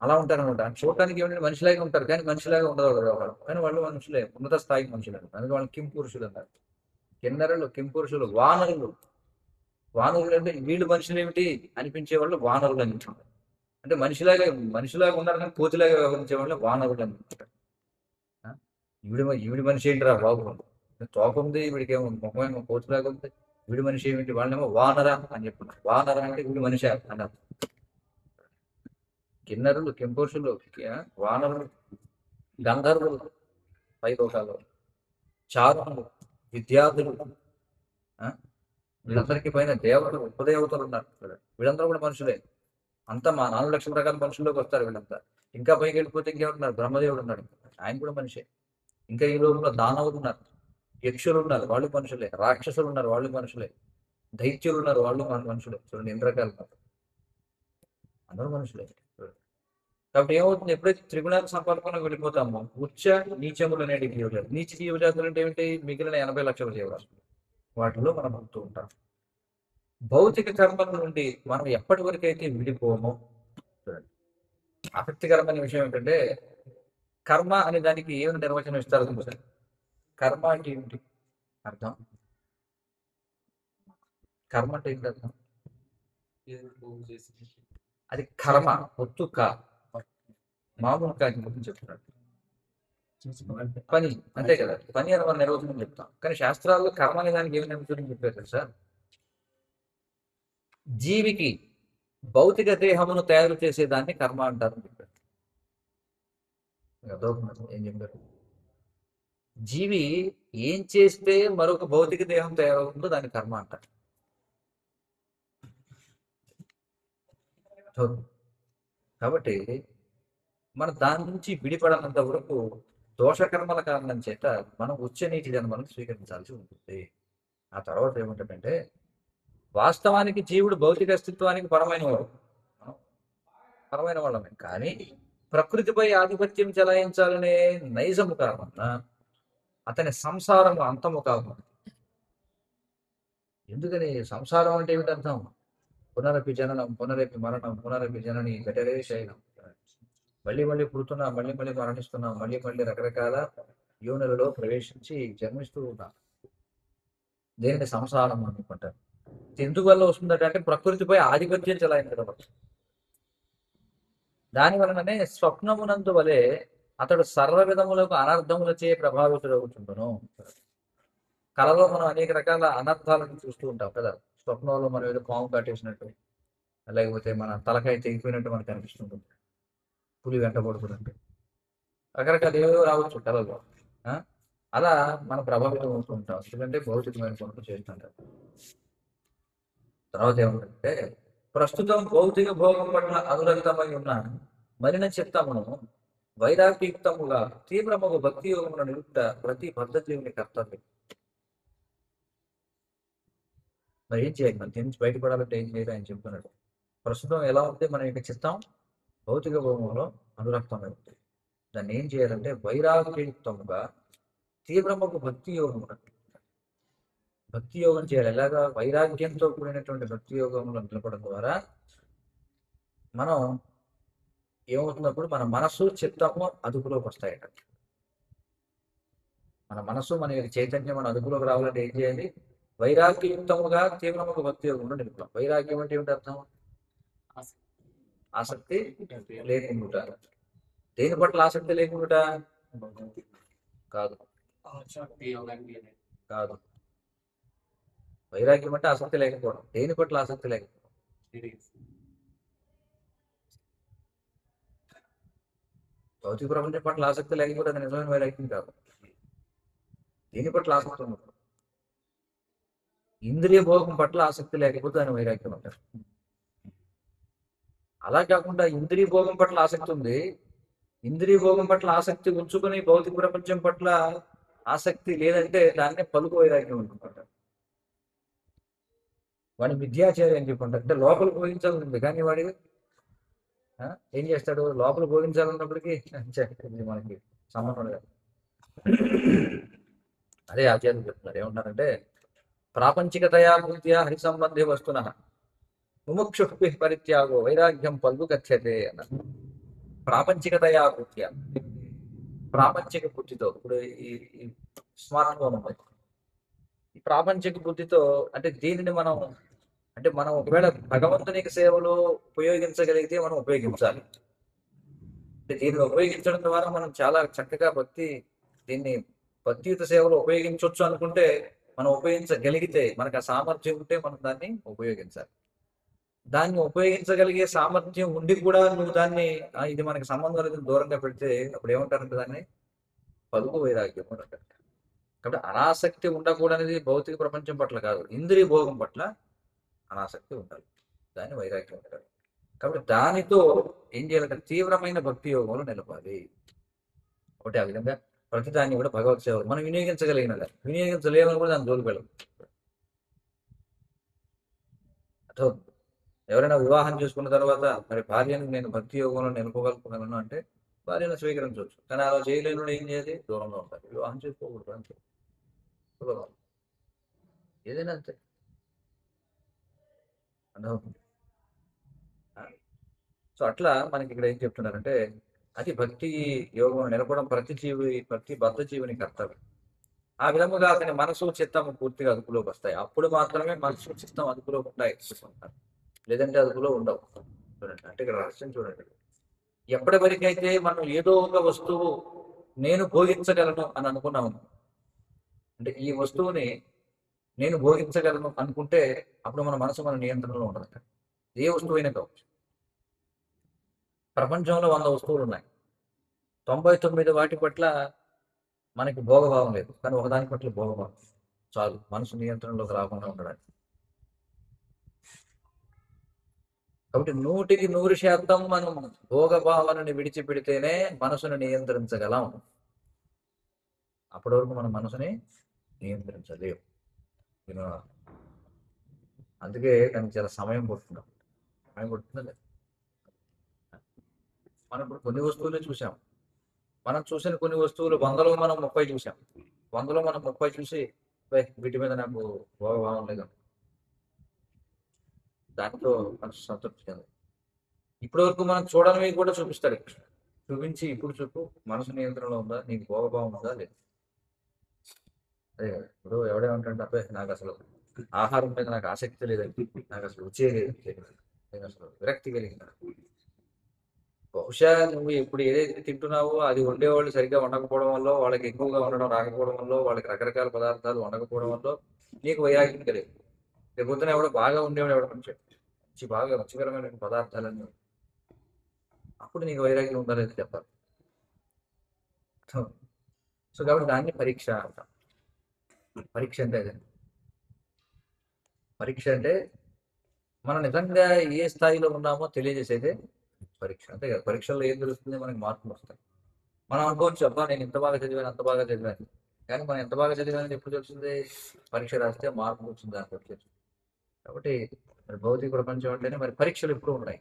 అలా ఉంటారనమాట. చూడటానికి ఏమంటే మనిషిలాగే ఉంటారు కానీ మనిషిలాగా ఉండదు వాళ్ళు, కానీ వాళ్ళు మనుషులే, ఉన్నత స్థాయికి మనుషులు అంటారు. అందుకే వాళ్ళు కిం పురుషులు అన్నారు. కిన్నెరలు, కిం పురుషులు, వానరులు. వానరులు అంటే వీళ్ళు మనుషులు ఏమిటి అనిపించే వాళ్ళు వానరులు అని. అంటే మనిషిలాగా ఉన్నారు కానీ కోతిలాగా వ్యవహరించే వాళ్ళు వానరులు అని. ఈవిడి మనిషి ఏంటిరా బాబు, తోక ఉంది, వీడికి ఏమో ముఖం ఏమో కోతిలాగా ఉంది, వీడి మనిషి ఏమిటి? వాళ్ళేమో వానరా అని చెప్పున్నారు. వానరా అంటే వీడి మనిషి అన్నారు. కిన్నరులు, కింపురుషులు, వానరులు, గంధర్వులు పై లోకాలు, చారులు, విద్యార్థులు, వీళ్ళందరికీ పైన దేవతలు, ఉపదేవతలు ఉన్నారు. వీళ్ళందరూ కూడా మనుషులే. అంతా మా 4 లక్షల రకాల మనుషుల్లోకి వస్తారు వీళ్ళంతా. ఇంకా పైకి వెళ్ళిపోతే ఇంకేమంటున్నారు? బ్రహ్మదేవుడు ఉన్నాడు, ఆయన కూడా మనిషే. ఇంకా ఈ లోపల దానవులు ఉన్నారు, యక్షులు ఉన్నారు, వాళ్ళు మనుషులే. రాక్షసులు ఉన్నారు, వాళ్ళు మనుషులే. దైత్యులు ఉన్నారు, వాళ్ళు మనుషులే. చూడండి ఎన్ని రకాలు, అందరూ మనుషులే. కాబట్టి ఏమవుతుంది? ఎప్పుడైతే త్రిగుణాల సంపర్కంలో వెళ్ళిపోతామో ఉచ్చ నీచములు అనేవి జీవజాతులు. నీచ జీవజాతులు అంటే ఏమిటి? మిగిలిన 80 లక్షల జీవరాశులు, వాటిలో మనం ఉంటూ ఉంటాం. భౌతిక కర్మల నుండి మనం ఎప్పటి వరకు అయితే విడిపోమో, చూడండి ఆసక్తికరమైన విషయం ఏంటంటే కర్మ అనే దానికి ఏమైనా నిర్వచనం ఇస్తారు చూసారు. కర్మ అంటే ఏమిటి అర్థం? కర్మ అంటే ఏంటి అర్థం? అది కర్మ, ఒత్తు కా, మామూలు కాకి గురించి చెప్తున్నాడు. పని అంతే కదా, పని అని మనం నిర్వచనం చెప్తాం. కానీ శాస్త్రాల్లో కర్మ అనే దానికి ఏమి నిర్వచనం చెప్పారు సార్? జీవికి భౌతిక దేహమును తయారు చేసేదాన్ని కర్మ అంటారు అని చెప్పారు. ఏం చెప్పారు? జీవి ఏం చేస్తే మరొక భౌతిక దేహం తయారవుతుందో దాన్ని కర్మ అంటారు. కాబట్టి మన దాని నుంచి విడిపడనంత వరకు దోషకర్మల కారణం చేత మనం ఉచ్చ నీటి జన్మలను స్వీకరించాల్సి ఉంటుంది. ఆ తర్వాత ఏమంటాడంటే వాస్తవానికి జీవుడు భౌతిక అస్తిత్వానికి పరమైన వాడు, మనం పరమైన వాళ్ళమే. కానీ ప్రకృతిపై ఆధిపత్యం చెలాయించాలనే నైజము కాకుండా అతని సంసారము అంతము కాకుండా. ఎందుకని సంసారం అంటే ఏమిటి అర్థం? పునరపి జననం, పునరపి మరణం, పునరపి జనని జఠరే శయనం. మళ్ళీ మళ్ళీ పుడుతున్నా, మళ్ళీ మళ్ళీ మరణిస్తున్నాం, మళ్ళీ మళ్ళీ రకరకాల యోనులలో ప్రవేశించి జన్మిస్తూ ఉన్నాం. దేనిని సంసారం అనుకుంటారు. ఎందువల్ల వస్తుందట అంటే ప్రకృతిపై ఆధిపత్యం చెలాయించడం వల్ల. దాని వలననే స్వప్నమునందు వలె అతడు సర్వ విధములకు అనర్థములచే ప్రభావితుడవుతుండును. కళలో మనం అనేక రకాల అనర్థాలను చూస్తూ ఉంటాం కదా. స్వప్నంలో మనం ఏదో పాము కాటేసినట్టు, లేకపోతే మన తలకాయ తెగిపోయినట్టు మనకు అనిపిస్తుంటుంది, పులి వెంటబడుతున్నట్టు, రకరకాల ఏవో రావచ్చు కళలో. ఆ? అలా మనం ప్రభావితం అవుతూ ఉంటాం, ఎందుకంటే భౌతికమైన పనులు చేస్తుంటాం. తర్వాత ఏమంటే, ప్రస్తుతం భౌతిక భోగం పట్ల అనురక్తమై ఉన్న మలిన చిత్తమును వైరాగ్యయుక్తముగా తీవ్రమగు భక్తి యోగమును నిలుపుట ప్రతి బద్ధ జీవుని కర్తవ్యం. మరి ఏం చేయాలి? మన దీని నుంచి బయటపడాలంటే ఏం చేయాలి ఆయన చెప్తున్నాడు. ప్రస్తుతం ఎలా ఉంది మన యొక్క చిత్తం? భౌతిక భోగంలో అనురక్తమై ఉంది. దాన్ని ఏం చేయాలంటే వైరాగ్యయుక్తముగా తీవ్రమగు భక్తి యోగము, భక్తి యోగం చేయాలి. ఎలాగా? వైరాగ్యంతో కూడినటువంటి భక్తి యోగంలో నిలబడడం ద్వారా మనం ఏమవుతున్నప్పుడు మన మనస్సు చిత్తము అదుపులోకి వస్తాయట. మన మనస్సు మన యొక్క చైతన్యం మన అదుపులోకి రావాలంటే ఏం చేయాలి? వైరాగ్యయుక్తముగా తీవ్రముగా భక్తి యోగంలో నిలుపుతాం. వైరాగ్యం అంటే ఏమిటి అర్థం? ఆసక్తి లేకుండా. దేని పట్ల ఆసక్తి లేకుండా? కాదు, కాదు. వైరాగ్యం అంటే ఆసక్తి లేకపోవడం. దేని పట్ల ఆసక్తి లేకపోవడం? భౌతిక ప్రపంచం పట్ల ఆసక్తి లేకపోతే అది నిజమైన వైరాగ్యం కాదు. దేని పట్ల ఆసక్తి ఉండదు? ఇంద్రియ భోగం పట్ల ఆసక్తి లేకపోతే ఆయన వైరాగ్యం అంటారు. అలా కాకుండా ఇంద్రియ భోగం పట్ల ఆసక్తి ఉంది, ఇంద్రియ భోగం పట్ల ఆసక్తి ఉంచుకొని భౌతిక ప్రపంచం పట్ల ఆసక్తి లేదంటే దాన్నే పలుకు వైరాగ్యం అనుకుంటారు. వాడి మిథ్యాచారి అని చెప్పుకుంటారు. అంటే లోపల భోగించాలని కానీ వాడి ఏం చేస్తాడు? లోపల భోగించాలన్నప్పటికీ ఇది మనకి సంబంధం లేదు. అదే ఆచార్యులు చెప్తున్నారు. ఏమంటారంటే, ప్రాపంచికతయా భూత్యా హరి సంబంధి వస్తున ముముక్షు పరిత్యాగో వైరాగ్యం పల్గు కథ్యతే అన్నారు. ప్రాపంచికతయా భూత్యా, ప్రాపంచిక బుద్ధితో. ఇప్పుడు ఈ స్మార్ట్ ఫోన్ ఉంది, ఈ ప్రాపంచిక బుద్ధితో అంటే దీనిని మనం అంటే మనం ఒకవేళ భగవంతునికి సేవలో ఉపయోగించగలిగితే మనం ఉపయోగించాలి. అంటే దీన్ని ఉపయోగించడం ద్వారా మనం చాలా చక్కగా దీన్ని భక్తియుత సేవలో ఉపయోగించవచ్చు అనుకుంటే, మనం ఉపయోగించగలిగితే, మనకు ఆ సామర్థ్యం ఉంటే మనం దాన్ని ఉపయోగించాలి. దాన్ని ఉపయోగించగలిగే సామర్థ్యం ఉండి కూడా నువ్వు దాన్ని ఇది మనకి సంబంధం లేదని దూరంగా పెడితే అప్పుడు ఏమంటారంటే దాన్ని పలుకు వైరాగ్యం అంటారు. కాబట్టి అనాసక్తి ఉండకూడనిది భౌతిక ప్రపంచం పట్ల కాదు, ఇంద్రియ భోగం పట్ల అనాసక్తి ఉండాలి. దాన్ని వైరాగ్యం అంటారు. కాబట్టి దానితో ఏం చేయాలంటే తీవ్రమైన భక్తి యోగంలో నిలపాలి. ఒకటి ఆ విధంగా ప్రతిదాన్ని కూడా భగవత్ సేవలు మనం వినియోగించగలిగినదా, వినియోగించలేమని కూడా దాని జోలికి వెళ్ళం. అర్థం? ఎవరైనా వివాహం చేసుకున్న తర్వాత మరి భార్యను నేను భక్తి యోగంలో నిలుపగలుగుతున్నాను అంటే భార్యను స్వీకరించవచ్చు. కానీ అలా చేయలేను ఏం చేయాలి? దూరంగా ఉంటారు. వివాహం చేసుకోకూడదు అంతే. సులభం. ఏదైనా అంతే. అర్థమవుతుంది. సో అట్లా మనకి ఇక్కడ ఏం చెప్తున్నారంటే, అది భక్తి యోగం నిలపడం ప్రతి బద్ధ జీవుని కర్తవ్యం. ఆ విధముగా అతని మనసు చిత్తం పూర్తిగా అదుపులోకి వస్తాయి. అప్పుడు మాత్రమే మనసు చిత్తం అదుపులోకి ఉంటాయి, లేదంటే అదుపులో ఉండవు. చూడండి, అంటే ఇక్కడ రహస్యం చూడండి. ఎప్పటి వరకైతే మనం ఏదో ఒక వస్తువు నేను భోగించగలను అని అనుకున్నాము, అంటే ఈ వస్తువుని నేను భోగించగలను అనుకుంటే అప్పుడు మన మనసు మన నియంత్రణలో ఉండదు. ఏ వస్తువు అయినా కావచ్చు. ప్రపంచంలో 100 వస్తువులు ఉన్నాయి, 99 వాటి పట్ల మనకి భోగభావం లేదు, కానీ ఒకదాని పట్ల భోగభావం చాలు మనసు నియంత్రణలోకి రాకుండా ఉండడానికి. కాబట్టి 100కి 100% మనం భోగభావనని విడిచిపెడితేనే మనసును నియంత్రించగలం. అప్పటి వరకు మన మనసుని నియంత్రించలేము. అందుకే దానికి చాలా సమయం పడుతుంది. సమయం పడుతుందండి. మనం ఇప్పుడు కొన్ని వస్తువులే చూసాం. మనం చూసిన కొన్ని వస్తువులు 100లో మనం 30 చూసాం. 100లో మనం 30 చూసి వీటి మీద నాకు భావం లేదు. దాంతో మనసు సంతృప్తి చెందదు. ఇప్పటి వరకు మనం చూడనివి కూడా చూపిస్తాడు. చూపించి ఇప్పుడు చూపు మనసు నియంత్రణలో ఉందా, నీకు భోగభావం ఉందా లేదు. అదే కదా. ఇప్పుడు ఎవడేమంటాడు, అబ్బాయి నాకు అసలు ఆహారం మీద నాకు ఆసక్తి లేదండి, నాకు అసలు రుచే లేదు, నేను అసలు విరక్తి కలిగిన. బహుశా నువ్వు ఇప్పుడు ఏదైతే తింటున్నావో అది వండేవాళ్ళు సరిగ్గా వండకపోవడం వల్ల, వాళ్ళకి ఎక్కువగా వండడం రాకపోవడం వల్ల, వాళ్ళకి రకరకాల పదార్థాలు వండకపోవడం వల్ల నీకు వైరాగ్యం కలిగింది. రేపు పొద్దున ఎవడో బాగా ఉండేవాడు, ఎవడో మంచి మంచి బాగా రుచికరమైన పదార్థాలన్నీ, అప్పుడు నీకు వైరాగ్యం ఉండాలని చెప్పాలి. సో కాబట్టి దాన్ని పరీక్ష అంటాం. పరీక్ష అంటే అదే. పరీక్ష అంటే మనం నిజంగా ఏ స్థాయిలో ఉన్నామో తెలియజేసేదే పరీక్ష. అంతే కదా. పరీక్షల్లో ఏం తెలుస్తుంది, మనకి మార్కులు వస్తాయి. మనం అనుకోవచ్చు, అబ్బా నేను ఇంత బాగా చదివాను, అంత బాగా చదివాను. కానీ మనం ఎంత బాగా చదివానని ఎప్పుడు తెలుస్తుంది, పరీక్ష రాస్తే మార్కులు వచ్చింది దానికి వచ్చేసి. కాబట్టి మరి భౌతిక ప్రపంచం అంటేనే మరి పరీక్షలు ఎప్పుడు ఉన్నాయి.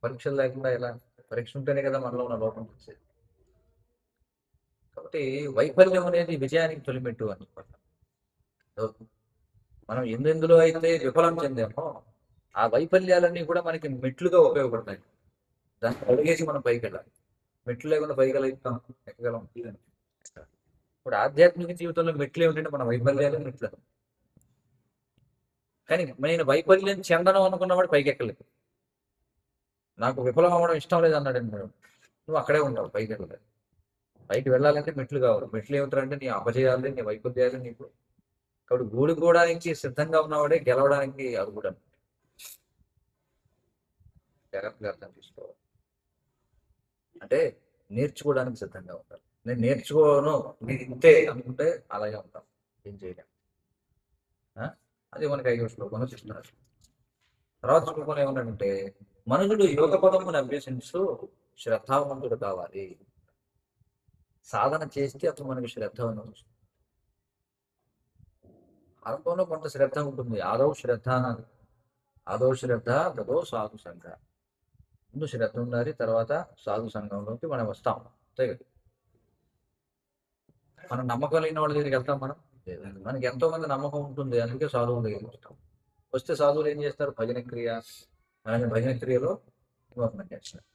పరీక్షలు లేకుండా ఎలా? పరీక్ష ఉంటేనే కదా మనలో ఉన్న లోపం తెలిసేది. కాబట్టి వైఫల్యం అనేది విజయానికి తొలిమెట్టు అని చెప్పాలి. సో, మనం ఎందెందులో అయితే విఫలం చెందామో ఆ వైఫల్యాలన్నీ కూడా మనకి మెట్లుగా ఉపయోగపడతాయి. దాన్ని అడిగేసి మనం పైకి వెళ్ళాలి. మెట్లు లేకుండా పైకి వెళ్తాం, ఎక్కగలం. ఇప్పుడు ఆధ్యాత్మిక జీవితంలో మెట్లు ఏమిటంటే మన వైఫల్యాలు మెట్లు. కానీ నేను వైఫల్యం చెందడం అనుకున్నవాడు పైకి ఎక్కలేదు. నాకు విఫలం అవ్వడం ఇష్టం లేదు అన్నాడు మేడం, నువ్వు అక్కడే ఉంటావు, పైకి వెళ్ళలేదు. పైకి వెళ్ళాలంటే మెట్లు కావాలి. మెట్లు ఏమిటంటే నీ అపజయాలు, నీ వైఫల్యాలు నీకు. కాబట్టి గూడుకోవడానికి సిద్ధంగా ఉన్నవాడే గెలవడానికి అర్హుడు. జాగ్రత్తగా అర్థం చేసుకోవాలి. అంటే నేర్చుకోవడానికి సిద్ధంగా ఉంటారు. నేను నేర్చుకోను, నేను ఇంతే అనుకుంటే అలాగే ఉంటాం, ఏం చేయలేం. ఆ? అది మనకి 5వ శ్లోకంలో చెప్తున్నారు. తర్వాత శ్లోకంలో ఏమన్నాడంటే, మనుషుడు యోగ పదమును అభ్యసించు శ్రద్ధావంతుడు కావాలి. సాధన చేస్తే అప్పుడు మనకి శ్రద్ధ అనేది వస్తుంది. ఆరంభంలో కొంత శ్రద్ధ ఉంటుంది. ఆదౌ శ్రద్ధ తదో సాధు సంఘ. ముందు శ్రద్ధ ఉండాలి, తర్వాత సాధు సంఘంలోకి మనం వస్తాం. అంతే కదా. మనం నమ్మకం లేని వాళ్ళ దగ్గరికి వెళ్తాం మనం లేదు. మనకి ఎంతో మంది నమ్మకం ఉంటుంది, అందుకే సాధువుల దగ్గరికి వస్తాం. వస్తే సాధువులు ఏం చేస్తారు, భజన క్రియ. అలాగే భజన క్రియలో నిమగ్నం చేస్తారు.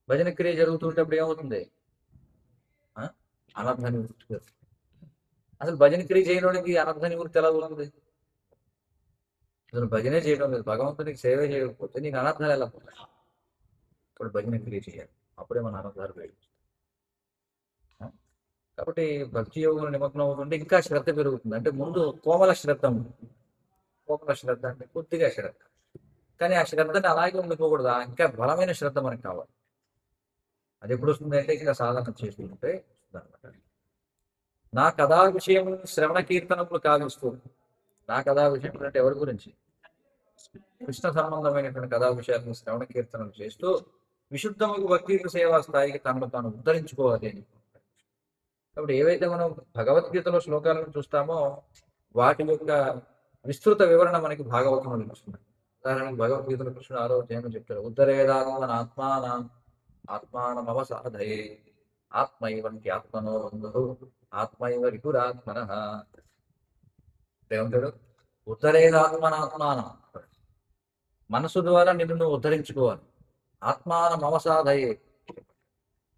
భజన క్రియ జరుగుతుంటప్పుడు ఏమవుతుంది, ఆ? అనర్థ నివృత్తి జరుగుతుంది. అసలు భజన క్రియ చేయడానికి అనర్థ నివృత్తి ఎలా అవుతుంది? అసలు భజనే చేయడం లేదు, భగవంతునికి సేవ చేయకపోతే నీకు అనర్థాలు ఎలా పోతాయి? ఇప్పుడు భజన క్రియ చేయాలి, అప్పుడే మన అనర్థాలు వేయడం. కాబట్టి భక్తి యోగంలో నిమగ్నం అవుతుంటే ఇంకా శ్రద్ధ పెరుగుతుంది. అంటే ముందు కోమల శ్రద్ధ ఉంటుంది. కోమల శ్రద్ధ అంటే కొద్దిగా శ్రద్ధ, కానీ ఆ శ్రద్ధని అలాగే ఉండిపోకూడదు. ఇంకా బలమైన శ్రద్ధ మనకు కావాలి. అది ఎప్పుడు వస్తుంది అంటే ఇంకా సాధన చేస్తుంటే వస్తుందన్నమాట. నా కథా విషయం శ్రవణ కీర్తనములు కావిస్తూ. నా కథా విషయం అంటే ఎవరి గురించి? కృష్ణ సంబంధమైనటువంటి కథా విషయాలను శ్రవణ కీర్తనలు చేస్తూ విశుద్ధముకు భక్తి సేవా స్థాయికి తనను తాను ఉద్ధరించుకోవాలి అని. కాబట్టి ఏవైతే మనం భగవద్గీతలో శ్లోకాలను చూస్తామో వాటి యొక్క విస్తృత వివరణ మనకి భాగవతంలో తెలుస్తుంది. ఉదాహరణకు భగవద్గీతలో కృష్ణుడు 6వ అధ్యాయంలో చెప్తారు, ఆత్మానమవ సాధయే ఆత్మైవంటి ఆత్మనో బంధు ఆత్మైవ రిపురాత్మన. ఏమంటాడు, ఉద్ధరేదాత్మనాత్మానం. మనసు ద్వారా నిన్ను నువ్వు ఉద్ధరించుకోవాలి. ఆత్మానం అవసాధయే,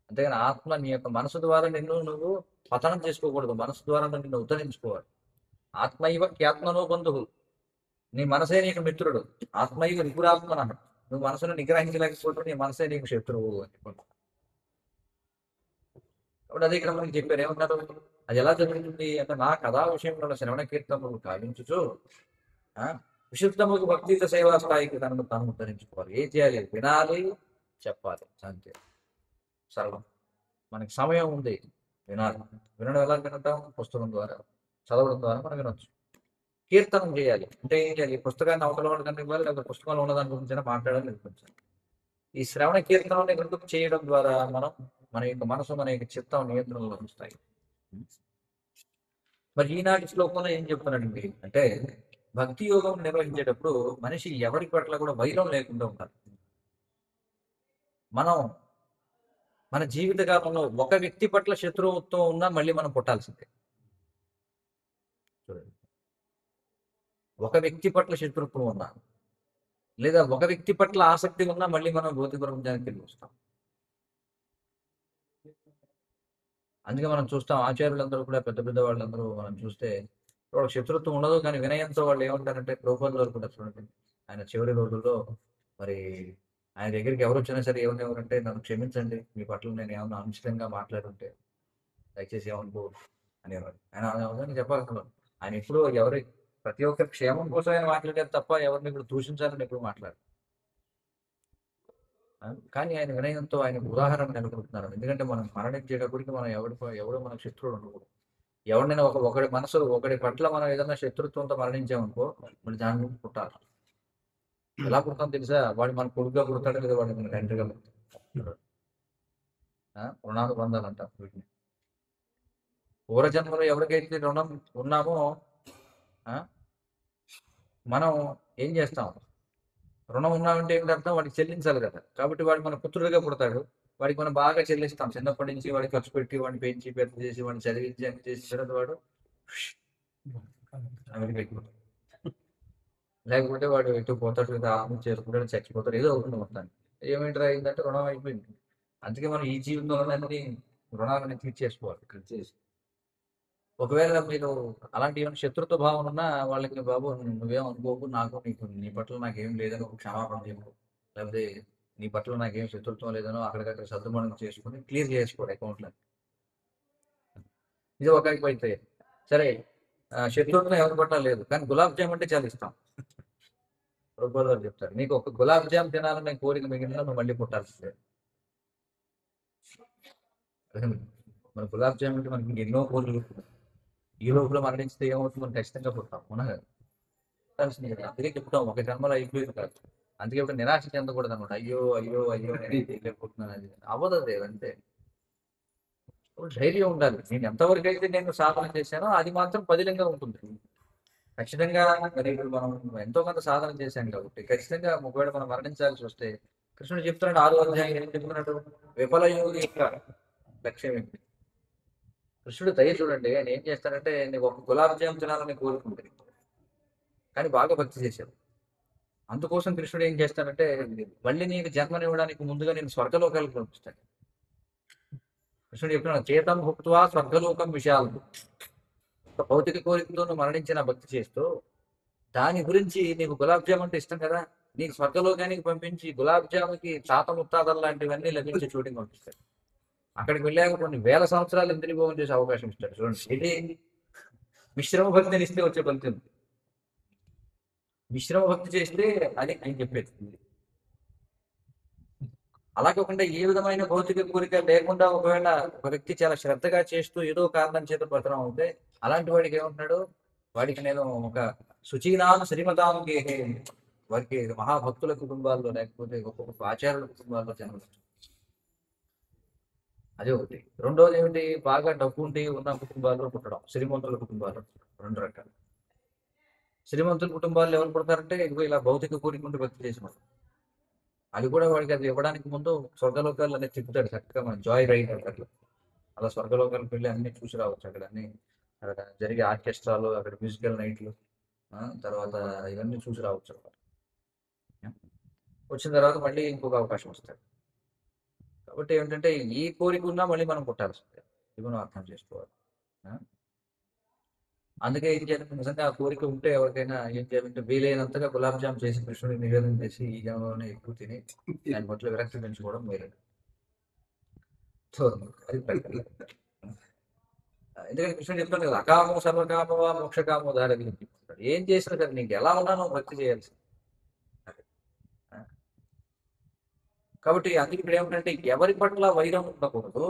అంతేగాని ఆత్మ నీ యొక్క మనసు ద్వారా నిన్ను నువ్వు పతనం చేసుకోకూడదు. మనసు ద్వారా నిన్ను ఉద్ధరించుకోవాలి. ఆత్మైవ ఆత్మనో బంధువు, నీ మనసే నీకు మిత్రుడు. ఆత్మైవ రిపురాత్మన, నువ్వు మనసును నిగ్రహించలేకపోతే నీ మనసే నీకు శత్రువు అని. కాబట్టి అదే ఇక్కడ మనకి చెప్పారు, ఏమన్నారు, అది ఎలా జరుగుతుంది అంటే నా కథా విషయంలో శ్రవణ కీర్తనలు కావించుచు విశుద్ధముకు భక్తిత సేవా స్థాయికి తనను తాను ఉద్ధరించుకోవాలి. ఏం చేయాలి, వినాలి, చెప్పాలి, అంతే. సరళం. మనకి సమయం ఉంది, వినాలి. వినడం ఎలా వినటం, పుస్తకం ద్వారా చదవడం ద్వారా మనం వినొచ్చు. కీర్తనం చేయాలి అంటే ఏం చేయాలి, పుస్తకాన్ని అవతల వాళ్ళ కన్నా ఇవ్వాలి, లేకపోతే పుస్తకంలో ఉన్నదాని గురించి మాట్లాడాలి, వినిపించాలి. ఈ శ్రవణ కీర్తనాన్ని ఎందుకు చేయడం ద్వారా మనం మన యొక్క మనసు, మన యొక్క చిత్తం నియంత్రణలో ఉంచుతాయి. మరి ఈనాటి శ్లోకంలో ఏం చెప్తున్నాడండి అంటే, భక్తి యోగం నిర్వహించేటప్పుడు మనిషి ఎవరి పట్ల కూడా వైరం లేకుండా ఉండాలి. మనం మన జీవిత కాలంలో ఒక వ్యక్తి పట్ల శత్రువుతో ఉన్నా మళ్ళీ మనం పుట్టాల్సిందే. చూడండి, ఒక వ్యక్తి పట్ల శత్రుత్వం ఉన్నా లేదా ఒక వ్యక్తి పట్ల ఆసక్తి ఉన్నా మళ్ళీ మనం భౌతిక ప్రపంచానికి తిరిగి వస్తాం. అందుకే మనం చూస్తాం ఆచార్యులందరూ కూడా పెద్ద పెద్ద వాళ్ళందరూ మనం చూస్తే వాళ్ళకి శత్రుత్వం ఉండదు, కానీ వినయంతో వాళ్ళు ఏమంటారంటే ప్రభుపాదుల వారు కూడా చూడండి, ఆయన చివరి రోజుల్లో మరి ఆయన దగ్గరికి ఎవరు వచ్చినా సరే ఏమనేవారంటే, నన్ను క్షమించండి, మీ పట్ల నేను ఏమన్నా అనుచితంగా మాట్లాడుంటే దయచేసి ఏమనుకో అనేవారు. ఆయన అవన్నీ చెప్పాలి అసలు. ఆయన ఎప్పుడు ఎవరి ప్రతి ఒక్కరి క్షేమం కోసం ఆయన మాట్లాడారు తప్ప ఎవరిని ఇప్పుడు దూషించాలని ఎప్పుడు మాట్లాడారు. కానీ ఆయన వినయంతో ఆయన ఉదాహరణ నెలకొల్పుతున్నారు. ఎందుకంటే మనం మరణించేటప్పటికి మనం ఎవడు మన శత్రువులు ఉండకూడదు. ఎవరినైనా ఒకడి మనసు ఒకడి పట్ల మనం ఏదైనా శత్రుత్వంతో మరణించామనుకో మళ్ళీ దాని గురించి పుట్టాలి. ఎలా పుడతాం తెలుసా? వాడు మన కొడుకుగా పుడతాడు, లేదా వాడు మన తండ్రిగా పుడతాడు. రుణాలు బంధాలు అంటారు వీటిని. పూర్వజన్మలో ఎవరికైతే రుణం ఉన్నామో మనం ఏం చేస్తాం? రుణం ఉన్నామంటే ఏంటి అర్థం? వాడికి చెల్లించాలి కదా. కాబట్టి వాడు మన పుత్రుడిగా పుడతాడు, వాడికి మనం బాగా చెల్లిస్తాం. చిన్నప్పటి నుంచి వాడికి ఖర్చు పెట్టి వాడిని పెంచి పెద్ద చేసి వాడిని చదివించి అన్ని చేసిన తర్వాత వాడు అమెరికాకి, లేకపోతే వాడు ఎటు పోతాడు, లేదా ఆత్మ చేసుకుంటాడు, చచ్చిపోతాడు, ఏదో అవుతుంది మొత్తాన్ని. ఏమేంటి అయిందంటే రుణం అయిపోయింది. అందుకే మనం ఈ జీవితంలో అన్ని రుణాలని తీర్చేసుకోవాలి. ఒకవేళ మీరు అలాంటి ఏమైనా శత్రుత్వ భావన ఉన్నా వాళ్ళకి, బాబు నువ్వేం అనుకోకు, నీ పట్ల నాకేం లేదని ఒక క్షమాపణ చెప్పు, లేకపోతే నీ పట్ల నాకేం శత్రుత్వం లేదనో అక్కడికక్కడ సర్దుమణం చేసుకుని క్లియర్ చేసుకోవాలి అకౌంట్లో. ఇది ఒక అయితే సరే, శత్రుత్వం ఎవరి పట్ల లేదు, కానీ గులాబ్ జామ్ అంటే చాలా ఇష్టం. ప్రభుపాదులు చెప్తారు, నీకు ఒక గులాబ్ జామ్ తినాలనే కోరిక మిగిలిన నువ్వు మళ్ళీ పుట్టాల్సిందే. మన గులాబ్ జామ్ అంటే మనకి ఎన్నో కోరికలు, ఈ లోపల మరణించితే ఏమవుతుంది? మనం ఖచ్చితంగా పుట్టాం, అవునా కదా? అందుకే చెప్తాం, ఒక జన్మలో అయిపోయింది కాదు. అందుకే ఇప్పుడు నిరాశ చెందకూడదు అనమాట. అయ్యో అయ్యో అయ్యో నేను చేయలేకపోతున్నాను, అది అవ్వదు, అది అంతే. ధైర్యం ఉండాలి. నేను ఎంతవరకు అయితే నేను సాధన చేశానో అది మాత్రం పదిలంగా ఉంటుంది. ఖచ్చితంగా మరి ఇప్పుడు మనం ఎంతో కొంత సాధన చేశాం కాబట్టి ఖచ్చితంగా ఒకవేళ మనం మరణించాల్సి వస్తే కృష్ణుడు చెప్తున్నాడు 6వ అధ్యాయం ఏం చెప్తున్నాడు? విఫల యోగి యొక్క లక్ష్యం ఏంటి? కృష్ణుడు దయ చూడండి, ఆయన ఏం చేస్తాడంటే, నీకు ఒక గులాబ్ జామ్ తినాలని కోరుకుంటుంది, కానీ బాగా భక్తి చేశాడు. అందుకోసం కృష్ణుడు ఏం చేస్తాడంటే, మళ్ళీ నీకు జన్మనివ్వడానికి ముందుగా నేను స్వర్గలోకాలకు పంపిస్తాడు. కృష్ణుడు చెప్తున్నాడు, చేతం భుక్త్వా స్వర్గలోకం విశాలం. భౌతిక కోరికతో నువ్వు మరణించిన భక్తి చేస్తూ దాని గురించి నీకు గులాబ్ జామ్ అంటే ఇష్టం కదా, నీకు స్వర్గలోకానికి పంపించి గులాబ్ జాముకి చాత ముత్తాదలు లాంటివన్నీ లభించే చోటికి పంపిస్తాడు. అక్కడికి వెళ్ళాక కొన్ని వేల సంవత్సరాలు ఇంద్రియభోగం చేసే అవకాశం ఇస్తాడు. చూడండి, ఇది మిశ్రమ భక్తిని ఇస్తే వచ్చే ఫలితం. మిశ్రమ భక్తి చేస్తే అది ఆయన చెప్పేది. అలా కాకుండా ఏ విధమైన భౌతిక కోరిక లేకుండా ఒకవేళ ఒక వ్యక్తి చాలా శ్రద్ధగా చేస్తూ ఏదో కారణం చేత పతనం అవుతే అలాంటి వాడికి ఏమంటున్నాడు? వాడికి నేను ఒక శుచీనాం శ్రీమతాంకి, వారికి మహాభక్తుల కుటుంబాల్లో లేకపోతే గొప్ప గొప్ప ఆచార్యుల కుటుంబాల్లో జన్మిస్తాడు. అదే ఒకటి. రెండోది ఏమిటి? బాగా డబ్బు ఉండి ఉన్న కుటుంబాల్లో పుట్టడం, శ్రీమంతుల కుటుంబాలు. రెండు రకాలు. శ్రీమంతుల కుటుంబాల్లో ఎవరు పుడతారంటే ఇదిగో ఇలా భౌతిక కోరిక ఉండి భక్తి చేసిన వాళ్ళు. అది కూడా వాడికి అది ఇవ్వడానికి ముందు స్వర్గలోకాలు అనేది తిప్పుతాడు చక్కగా, మన జాయ్ రైడ్ అట్లా. అలా స్వర్గలోకాలకు వెళ్ళి అన్ని చూసి రావచ్చు. అక్కడ అన్ని అక్కడ జరిగే ఆర్కెస్ట్రాలు, అక్కడ మ్యూజికల్ నైట్లు, తర్వాత ఇవన్నీ చూసి రావచ్చు అన్నమాట. వచ్చిన తర్వాత మళ్ళీ ఇంకొక అవకాశం వస్తుంది. కాబట్టి ఏంటంటే ఈ కోరిక ఉన్నా మళ్ళీ మనం పుట్టాల్సిందే, ఇది మనం అర్థం చేసుకోవాలి. అందుకే ఏం చేయాలి? నిజంగా ఆ కోరిక ఉంటే ఎవరికైనా ఏం చేయాలంటే వీలైనంతగా గులాబ్ జామ్ చేసి కృష్ణుడికి నివేదన చేసి ఈ జన్మలోనే ఎక్కువ తిని దాని పట్ల విరక్తి పెంచుకోవడం మేలు. సో అది ప్రక్రియ. ఎందుకంటే కృష్ణుడు చెప్తాడు కదా, అకామో సర్వకామవా మోక్షకామో దారి చెప్తాడు. ఏం చేసినా సరే నీకు ఎలా ఉన్నానో భక్తి చేయాల్సి. కాబట్టి అందుకే ఇప్పుడు ఏమిటంటే ఎవరి పట్ల వైరం ఉండకూడదు,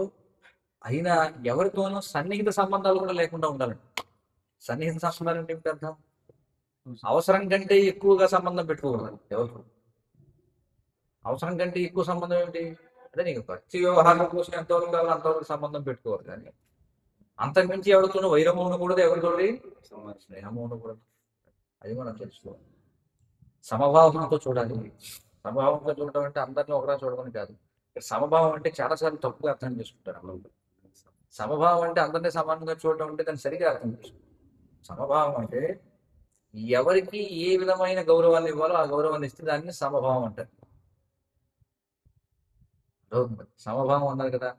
అయినా ఎవరితోనూ సన్నిహిత సంబంధాలు కూడా లేకుండా ఉండాలండి. సన్నిహిత సంబంధాలు అంటే ఏమిటి అర్థం? అవసరం కంటే ఎక్కువగా సంబంధం పెట్టుకోకూడదు ఎవరు. అవసరం కంటే ఎక్కువ సంబంధం ఏమిటి అంటే, నీకు భక్తి వ్యవహారం కోసం ఎంతవరకు కావాలో అంతవరకు సంబంధం పెట్టుకోవాలి, కానీ అంతకుమించి ఎవరితోనూ వైరము ఉండకూడదు, ఎవరితోటి స్నేహము ఉండకూడదు. అది మనం తెలుసుకోవాలి. సమభావంతో చూడాలి. సమభావంతో చూడటం అంటే అందరిని ఒకలా చూడమని కాదు. సమభావం అంటే చాలాసార్లు తప్పుగా అర్థం చేసుకుంటారు అందరూ. సమభావం అంటే అందరినీ సమానంగా చూడటం అంటే దాన్ని సరిగా అర్థం చేసుకోవాలి. సమభావం అంటే ఎవరికి ఏ విధమైన గౌరవాన్ని ఇవ్వాలో ఆ గౌరవాన్ని ఇస్తే దాన్ని సమభావం అంటారు. సమభావం అన్నారు కదా,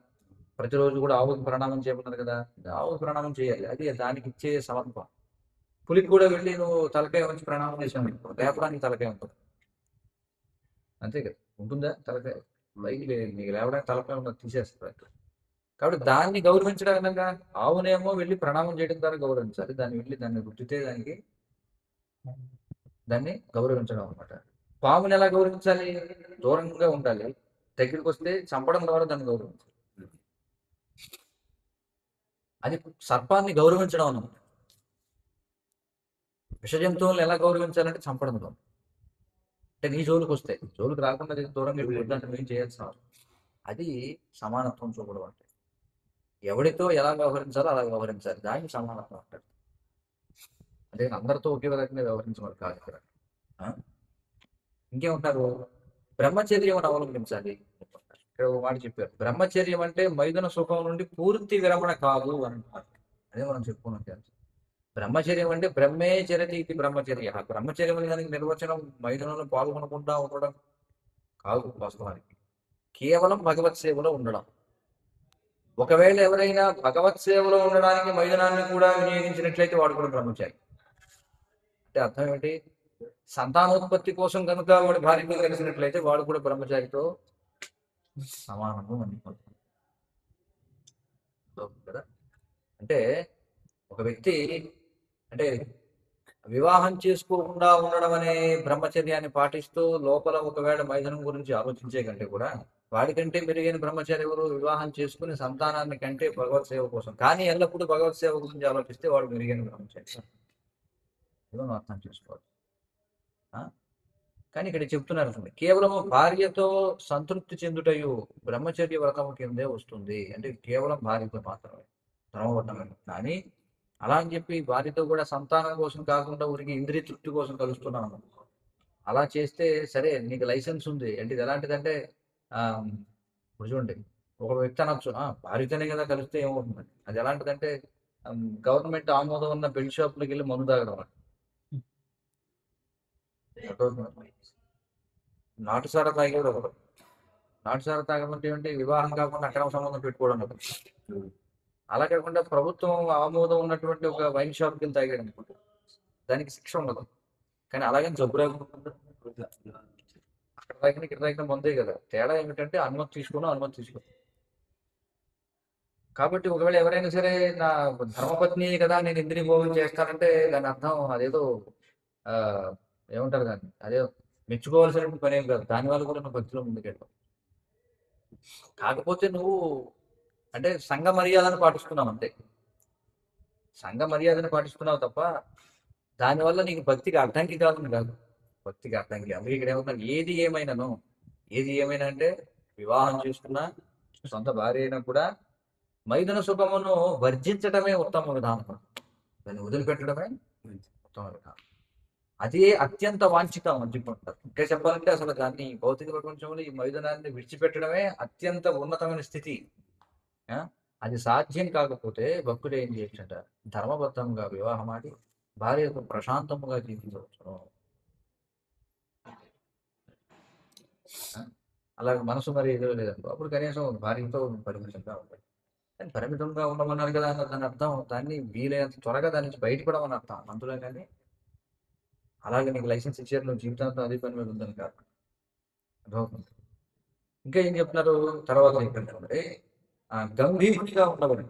ప్రతిరోజు కూడా ఆవుకి ప్రణామం చేయమన్నారు కదా, ఆవుకి ప్రణామం చేయాలి, అది దానికి ఇచ్చే సమర్పణ. పులికి కూడా వెళ్ళి నువ్వు తలకాయ వచ్చి ప్రణామం చేసావు, లేపడానికి తలకాయ ఉంటుంది, అంతే కదా, ఉంటుందా తలకాయ? పైకి నీకు లేవడానికి తలకాయ ఉన్నది తీసేస్తారు. కాబట్టి దాన్ని గౌరవించడం విధంగా ఆవునేమో వెళ్ళి ప్రణామం చేయడం ద్వారా గౌరవించాలి, దాన్ని వెళ్ళి దాన్ని రుద్దితే దాన్ని గౌరవించడం అనమాట. పాముని ఎలా గౌరవించాలి? దూరంగా ఉండాలి, దగ్గరికి వస్తే చంపడం ద్వారా దాన్ని గౌరవించాలి. అది సర్పాన్ని గౌరవించడం అన్నమాట. విష జంతువులను ఎలా గౌరవించాలంటే చంపడం ద్వారా. అంటే నీ జోలికి వస్తాయి, జోలికి రాకుండా దూరంగా వెళ్ళి ఏం చేయాల్సిన అవసరం. అది సమానత్వం చూపడం అంటే ఎవరితో ఎలా వ్యవహరించాలో అలా వ్యవహరించాలి, దాన్ని సమానత్వం అంటారు. అంటే అందరితో ఒకే రకంగా వ్యవహరించమని కాదు ఇక్కడ. ఇంకేమంటారు? బ్రహ్మచర్యం అవలంబించాలి. ఇక్కడ ఒక మాట చెప్పారు, బ్రహ్మచర్యం అంటే మైదున సుఖం నుండి పూర్తి విరమణ కాదు అని అంటారు. అదే మనం చెప్పుకున్నాం. బ్రహ్మచర్యం అంటే బ్రహ్మే చరతి ఇది బ్రహ్మచర్య. బ్రహ్మచర్యం అనే దానికి నిర్వచనం మైదునంలో పాల్గొనకుండా ఉండడం కాదు వాస్తవానికి, కేవలం భగవత్ సేవలో ఉండడం. ఒకవేళ ఎవరైనా భగవత్ సేవలో ఉండడానికి మైదానాన్ని కూడా వినియోగించినట్లయితే వాడు కూడా బ్రహ్మచారి. అంటే అర్థం ఏమిటి? సంతానోత్పత్తి కోసం కనుక వాడు భార్యతో కలిసినట్లయితే వాడు కూడా బ్రహ్మచారితో సమానము అనుకుంటున్నాడు కదా. అంటే ఒక వ్యక్తి అంటే వివాహం చేసుకోకుండా ఉండడం అనే బ్రహ్మచర్యాన్ని పాటిస్తూ లోపల ఒకవేళ మైథునం గురించి ఆలోచించే కంటే కూడా వాడికంటే మెరుగైన బ్రహ్మచారి ఎవరు? వివాహం చేసుకుని సంతానాన్ని కంటే భగవత్ సేవ కోసం, కానీ ఎల్లప్పుడూ భగవత్ సేవ గురించి ఆలోచిస్తే వాడు మెరుగైన బ్రహ్మచారి. ఏదో అర్థం చేసుకోవాలి. కానీ ఇక్కడ చెప్తున్నారు కేవలం భార్యతో సంతృప్తి చెందుటయు బ్రహ్మచర్య వ్రతము కిందే వస్తుంది. అంటే కేవలం భార్యతో మాత్రమే ధర్మబద్ధమే. కానీ అలా అని చెప్పి భార్యతో కూడా సంతానం కోసం కాకుండా ఊరికి ఇంద్రియ తృప్తి కోసం కలుస్తున్నాను అలా చేస్తే సరే, నీకు లైసెన్స్ ఉంది అంటే ఇది ఎలాంటిదంటే ఇప్పుడు చూడండి, ఒక వ్యక్తి అనొచ్చు భార్యతోనే కదా కలిస్తే ఏమవుతుంది. అది ఎలాంటిదంటే గవర్నమెంట్ ఆమోదం ఉన్న బెల్ట్ షాప్లోకి వెళ్ళి మందు తాగడం. నాటుసారా తాగేవాడు ఒకడు. నాటుసారా తాగమంటే ఏంటి? వివాహం కాకుండా అక్రమ సంబంధం పెట్టుకోవడం ఒకటి. అలా కాకుండా ప్రభుత్వం ఆమోదం ఉన్నటువంటి ఒక వైన్ షాప్కి వెళ్ళి తాగాడు అనుకుంటా, దానికి శిక్ష ఉండదు. కానీ అలాగని జబ్బు రాకుండా అక్కడ తాగిన ఇక్కడ తాగిన మందే కదా. తేడా ఏమిటంటే అనుమతి తీసుకో. కాబట్టి ఒకవేళ ఎవరైనా సరే నా ధర్మపత్ని కదా నేను ఇంద్రియ భోగం చేస్తానంటే దాని అర్థం అదేదో ఆ ఏమంటారు దాన్ని, అదే మెచ్చుకోవాల్సినటువంటి పని ఏం కాదు. దానివల్ల కూడా నువ్వు భక్తిలో ముందుకెళ్ళావు. కాకపోతే నువ్వు అంటే సంఘ మర్యాదను పాటిస్తున్నావు అంతే. సంఘ మర్యాదను పాటిస్తున్నావు తప్ప దానివల్ల నీకు భక్తికి అడ్డంకి కాదని కాదు. భక్తికి అడ్డంకి. అందుకే ఇక్కడ ఏమవుతాను, ఏది ఏమైనా అంటే వివాహం చేసుకున్నా సొంత భార్య అయినా కూడా మైథున సుఖమును వర్జించటమే ఉత్తమ విధానం, దాన్ని వదిలిపెట్టడమే ఉత్తమ విధానం. అదే అత్యంత వాంఛితం అని చెప్పుకుంటారు. ఇంకా చెప్పాలంటే అసలు దాన్ని భౌతిక ప్రపంచంలో ఈ మైదానాన్ని విడిచిపెట్టడమే అత్యంత ఉన్నతమైన స్థితి. అది సాధ్యం కాకపోతే భక్తుడు ఏం చేయొచ్చంట? ధర్మబద్ధంగా వివాహం ఆడి భార్యతో ప్రశాంతముగా జీవించవచ్చు. అలాగే మనసు మరి ఏదో లేదనుకో, అప్పుడు కనీసం భార్యతో పరిమితంగా ఉంటాయి. కానీ పరిమితంగా ఉండమన్నారు కదా దాని అర్థం దాన్ని వీలైనంత త్వరగా దాని నుంచి బయటపడమని అర్థం అందులో. కానీ అలాగే నీకు లైసెన్స్ ఇచ్చారు, నువ్వు జీవితాంతం అదే పని మీద ఉందని కాదు. అర్థమవుతుంది. ఇంకా ఏం చెప్తున్నారు తర్వాత ఏంటంటే గంభీరంగా ఉండవని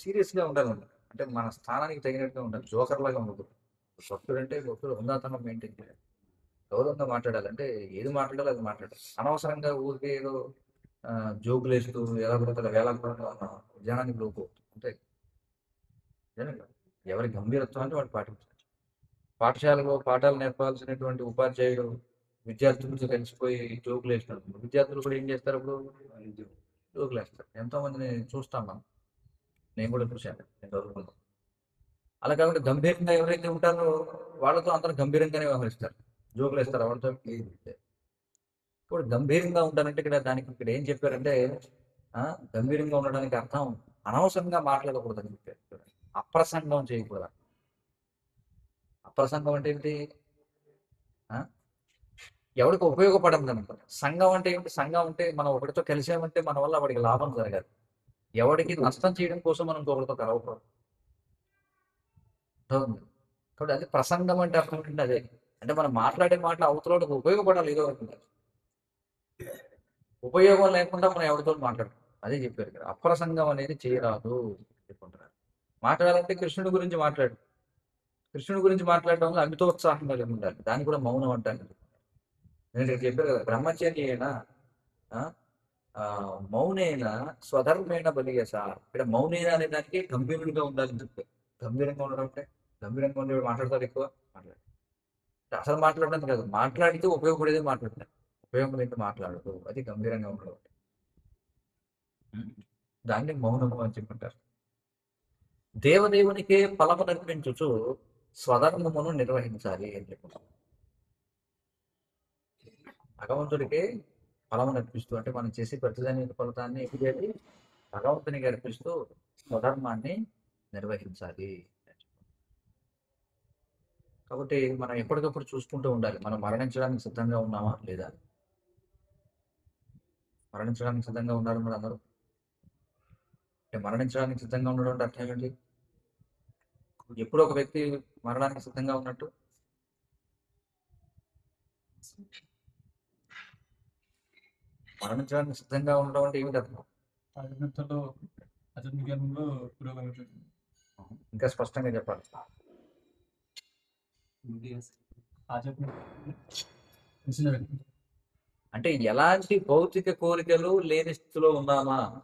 సీరియస్గా ఉండాలండి. అంటే మన స్థానానికి తగినట్టుగా ఉండాలి, జోకర్ లాగా ఉండకూడదు. భక్తుడు అంటే భక్తుడు ఉందాతనం మెయింటైన్ చేయాలి, గౌరవంగా మాట్లాడాలి. అంటే ఏది మాట్లాడాలో అది మాట్లాడాలి. అనవసరంగా ఊరికే ఏదో జోకులు వేస్తూ ఎలా పడతాడు వేళాకోళంగా ఉన్న జనానికి లోపు అంతే. ఎవరి గంభీరత్వం అంటే వాడు పాటించాలి. పాఠశాలలో పాఠాలు నేర్పాల్సినటువంటి ఉపాధ్యాయుడు విద్యార్థులతో కలిసిపోయి జోకులు వేసినాడు, విద్యార్థులు కూడా ఏం చేస్తారు? అప్పుడు జోకులు వేస్తారు. ఎంతో మందిని చూస్తాం మనం, నేను కూడా చూశాను, నేను చదువుకున్నాను. అలా కాకుండా గంభీరంగా ఎవరైతే ఉంటారో వాళ్ళతో అందరూ గంభీరంగానే వ్యవహరిస్తారు. జోకులు వేస్తారు ఎవరితో. ఇప్పుడు గంభీరంగా ఉంటారంటే ఇక్కడ ఏం చెప్పారంటే ఆ, గంభీరంగా ఉండడానికి అర్థం అనవసరంగా మాట్లాడకూడదని చెప్పారు ఇక్కడ. అప్రసంగం చేయకూడదు. అప్రసంగం అంటే ఏంటి? ఆ, ఎవరికి ఉపయోగపడదు అనమాట. సంఘం అంటే ఏంటి? సంఘం అంటే మనం ఒకటితో కలిసామంటే మన వల్ల వాడికి లాభం జరగాలి. ఎవరికి నష్టం చేయడం కోసం మనం ఇంకొకరితో కలవకూడదు. అవును. కాబట్టి అది ప్రసంగం అంటే అర్థం ఏంటంటే అదే. అంటే మనం మాట్లాడే మాటలు అవతలకి ఉపయోగపడాలి ఏదో ఒకటి. ఉపయోగం లేకుండా మనం ఎవరితో మాట్లాడడం. అదే చెప్పారు ఇక్కడ. అప్రసంగం అనేది చేయరాదు చెప్పుకుంటున్నారు. మాట్లాడాలంటే కృష్ణుడి గురించి మాట్లాడు. కృష్ణుడి గురించి మాట్లాడడం వల్ల అమితోత్సాహం కలిగి ఉండాలి. దాన్ని కూడా మౌనం అంటాను. నేను ఇక్కడ చెప్పాను కదా, బ్రహ్మచర్యేన ఆ, ఆ, మౌనేన స్వధర్మేణ బలియస. ఇక్కడ మౌనేన అనే దానికి గంభీరంగా ఉండాలని చెప్పారు. గంభీరంగా ఉండడం అంటే గంభీరంగా ఉండేవాడు మాట్లాడతారు ఎక్కువ. మాట్లాడు అసలు మాట్లాడడం కాదు, మాట్లాడితే ఉపయోగపడేది మాట్లాడతారు. ఉపయోగం ఏంటి మాట్లాడదు, అది గంభీరంగా ఉండడం. ఉం. దాన్ని మౌనము అని చెప్పుకుంటారు. దేవదేవునికే ఫలము నర్పించుచు స్వధర్మమును నిర్వహించాలి అని చెప్పుకుంటారు. భగవంతుడికే ఫలము నర్పిస్తూ అంటే మనం చేసే ప్రతిదాని యొక్క ఫలితాన్ని ఎదుగేది భగవంతునికి అర్పిస్తూ స్వధర్మాన్ని నిర్వహించాలి. కాబట్టి మనం ఎప్పటికప్పుడు చూసుకుంటూ ఉండాలి. మనం మరణించడానికి సిద్ధంగా ఉన్నామా లేదా? మరణించడానికి సిద్ధంగా ఉన్నారు మరి అందరూ. అంటే మరణించడానికి సిద్ధంగా ఉండడం అంటే అర్థం ఏంటి? ఎప్పుడు ఒక వ్యక్తి మరణానికి సిద్ధంగా ఉన్నట్టు? మరణించడానికి సిద్ధంగా ఉండడం అంటే ఏమిటి అర్థం? తరగతుల్లో అతని జ్ఞానంలో పురోగతి. ఇంకా స్పష్టంగా చెప్పాలి. ఆధ్యాత్మిక తెలిసిన వ్యక్తి. అంటే ఎలాంటి భౌతిక కోరికలు లేని స్థితిలో ఉన్నామా?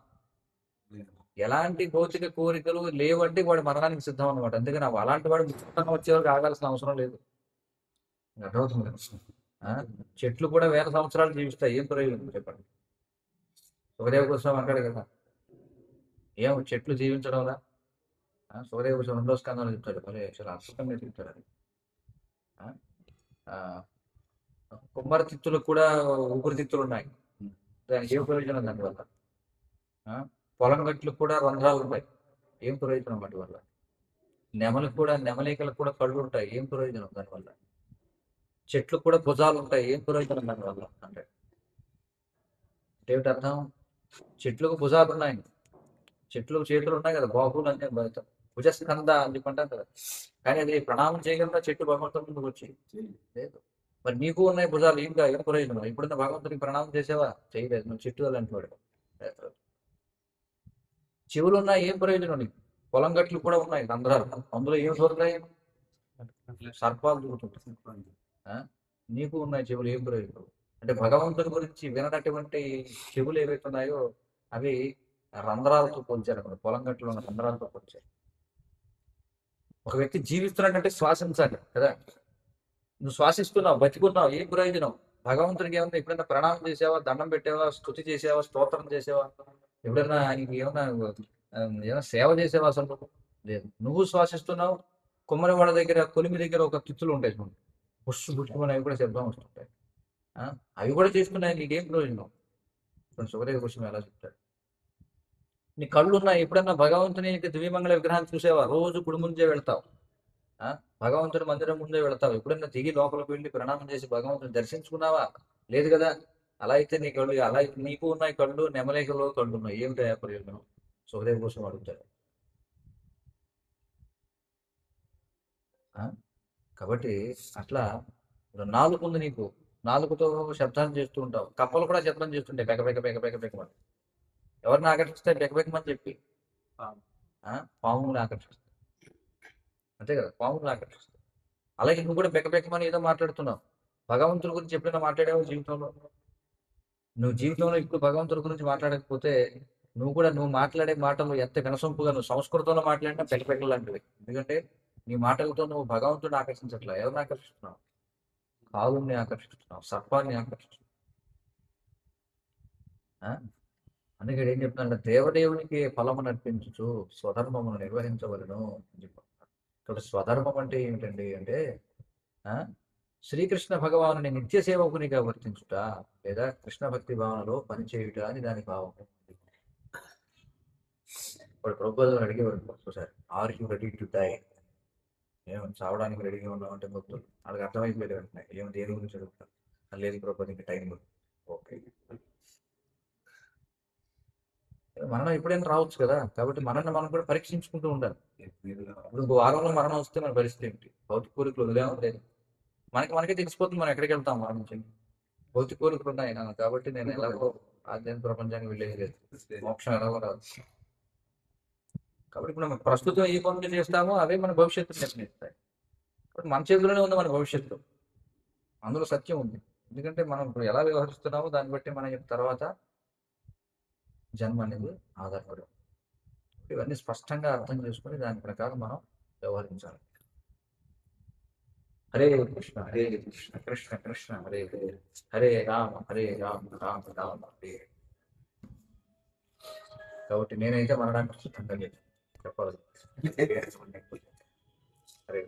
ఎలాంటి భౌతిక కోరికలు లేవంటే వాడు మరణానికి సిద్ధం అనమాట. అందుకని అలాంటి వాడు ముఖ్యంగా వచ్చేవరకు ఆగాల్సిన అవసరం లేదు. అర్థమవుతుంది కదా? ఆ? చెట్లు కూడా వేల సంవత్సరాలు జీవిస్తాయి, ఏం ప్రయోజనం చెప్పండి. సుఖదేవ గోస్వామి అంటాడు కదా, ఏం చెట్లు జీవించడంలా? సుఖదేవ గోస్వామి రెండో స్కందంలో చెప్తాడు, మరి చాలా అద్భుతంగా చెప్తాడు అది. ఆ? ఆ, కుమ్మరి తిత్తులకు కూడా ఊపిరితిత్తులు ఉన్నాయి. దానికి ఏం ప్రయోజనం దానివల్ల? ఆ? పొలం గట్లకు కూడా రంధ్రాలు ఉంటాయి, ఏం ప్రయోజనం వాటి వల్ల? నెమలకు కూడా నెమలికలకు కూడా కళ్ళు ఉంటాయి, ఏం ప్రయోజనం దానివల్ల? చెట్లు కూడా భుజాలు ఉంటాయి, ఏం ప్రయోజనం దానివల్ల అంటే? ఏమిటి అర్థం? చెట్లకు భుజాలు ఉన్నాయి, చెట్లకు చేతులు ఉన్నాయి కదా, బాహువులు అంటే భుజస్కంద అని చెప్పంటారు కదా. కానీ అది ప్రణామం చేయగలరా చెట్టు భగవంతుడి ముందుకు వచ్చి? లేదు. మరి నీకు ఉన్నాయి భుజాలు, ఇంకా ఏం ప్రయోజనం? ఇప్పుడున్న భగవంతుడికి ప్రణామం చేసేవా? చేయలేదు. నువ్వు చెట్టు అలాంటి వాడు. చెవులు ఉన్నాయి, ఏం ప్రయోజనం నీకు? పొలం గట్లు కూడా ఉన్నాయి రంధ్రాలు, అందులో ఏం దొరుకుతాయి? సర్పాలు దొరుకుతుంటాయి. ఆ? నీకు ఉన్నాయి చెవులు, ఏం ప్రయోజనం? అంటే భగవంతుడి గురించి విననటువంటి చెవులు ఏవైతే ఉన్నాయో అవి రంధ్రాలతో పోల్చారు అక్కడ, పొలం గట్లో ఉన్న రంధ్రాలతో పోల్చారు. ఒక వ్యక్తి జీవిస్తున్నాడంటే శ్వాసించాలి కదా. నువ్వు శ్వాసిస్తున్నావు, బతికున్నావు, ఏం ప్రయోజనం? భగవంతుడికి ఏమన్నా ఎప్పుడైనా ప్రణామం చేసావా, దండం పెట్టావా, స్తుతి చేసావా, స్తోత్రం చేసావా? ఎప్పుడైనా ఆయనకి ఏమైనా సేవ చేసావా అసలు నువ్వు? లేదు. నువ్వు శ్వాసిస్తున్నావు. కుమ్మరివాడ దగ్గర కొలిమి దగ్గర ఒక తిత్తులు ఉంటాయి చూడండి, బుస్సు బుట్టుకొని అవి కూడా శబ్దం వస్తుంటాయి. ఆ? అవి కూడా చేసుకున్నాయి, నీకేం ప్రయోజనం? ఇప్పుడు సుఖదేవ కోసం ఎలా చెప్తాడు. నీ కళ్ళు ఉన్నాయి, ఎప్పుడన్నా భగవంతుని యొక్క దివ్యమంగళ విగ్రహాన్ని చూసావా? రోజు గుడి ముందే వెళ్తావు. ఆ? భగవంతుడి మందిరం ముందే వెళ్తావు. ఎప్పుడన్నా దిగి లోపలికి వెళ్ళి ప్రణామం చేసి భగవంతుని దర్శించుకున్నావా? లేదు కదా. అలా అయితే నీ కళ్ళు, అలా అయితే నీకు ఉన్నాయి కళ్ళు, నెమలేకలో కళ్ళు ఉన్నాయి, ఏమిటి ప్రయోజనం? సుఖదేవ్ కోసం అడుగుతాడు. ఆ? కాబట్టి అట్లా ఇప్పుడు నాలుగు ఉంది నీకు, నాలుగుతో శబ్దాలు చేస్తూ ఉంటావు. కప్పలు కూడా శబ్దం చేస్తుంటాయి, బెక బెక బెక బెక బెకమని. ఎవరిని ఆకర్షిస్తాయి? బెకబెకమని చెప్పి ఆ? పాముని ఆకర్షిస్తాయి. అంతే కదా, పాముని ఆకర్షిస్తాయి. అలాగే నువ్వు కూడా బెకబెకమని ఏదో మాట్లాడుతున్నావు. భగవంతుడి గురించి ఎప్పుడైనా మాట్లాడావు జీవితంలో? నువ్వు జీవితంలో ఇప్పుడు భగవంతుడి గురించి మాట్లాడకపోతే నువ్వు మాట్లాడే మాటలు ఎంత వినసొంపుగా, నువ్వు సంస్కృతంలో మాట్లాడినా బెకబెకలు లాంటివి. ఎందుకంటే నీ మాటలతో నువ్వు భగవంతుడిని ఆకర్షించట్లా, ఎవరిని ఆకర్షిస్తున్నావు? కావుని ఆకర్షిస్తున్నావు, సర్పాన్ని ఆకర్షిస్తున్నావు. ఆ? అందుకే ఏం చెప్తున్నానంటే దేవదేవునికి ఫలము నర్పించుచు స్వధర్మమును నిర్వహించవలను అని చెప్పారు. ఇప్పుడు స్వధర్మం అంటే ఏమిటండి అంటే ఆ, శ్రీకృష్ణ భగవానుని నిత్య సేవకునిగా వర్తించుట లేదా కృష్ణ భక్తి భావనలో పనిచేయుట అని దాని భావం. ఇప్పుడు ప్రభుత్వం అడిగేవారు ఒక్కోసారి, are you ready to die? ఏమని చావడానికి రెడీగా ఉన్నాం అంటే భక్తులు వాళ్ళకి అర్థమైపోయేది వెంటనే ఏమి దేని గురించి అడుగుతారు. లేదు ప్రభుత్వం ఇంకా టైం ఉంది. ఓకే, మరణం ఎప్పుడైనా రావచ్చు కదా, కాబట్టి మనల్ని మనం కూడా పరీక్షించుకుంటూ ఉండాలి. ఇప్పుడు ఇంకో వారంలో మరణం వస్తే మన పరిస్థితి ఏంటి? భౌతిక కోరికలు వదిలేమో లేదు, మనకే తెలిసిపోతుంది మనం ఎక్కడికి వెళ్తాం మరణం నుంచి. భౌతిక కోరికలు ఉన్నాయి కాబట్టి నేను ఎలాగో ఆధ్యాత్మిక ప్రపంచానికి వెళ్ళేది లేదు, మోక్షం ఎలాగో రాదు. కాబట్టి ఇప్పుడు మనం ప్రస్తుతం ఏ పనులు చేస్తామో అవే మన భవిష్యత్తు నిర్ణయిస్తాయి. కాబట్టి మన చేతిలోనే ఉంది మన భవిష్యత్తు, అందులో సత్యం ఉంది. ఎందుకంటే మనం ఇప్పుడు ఎలా వ్యవహరిస్తున్నామో దాన్ని బట్టి మన యొక్క తర్వాత జన్మ అనేది ఆధారపడి ఉంది. ఇవన్నీ స్పష్టంగా అర్థం చేసుకుని దాని ప్రకారం మనం వ్యవహరించాలి. హరే కృష్ణ హరే కృష్ణ కృష్ణ కృష్ణ హరే హరే, హరే రామ హరే రామ రామ రామ హరే. కాబట్టి నేనైతే మరణానికి సిద్ధంగా లేదు చెప్పాలి. హరే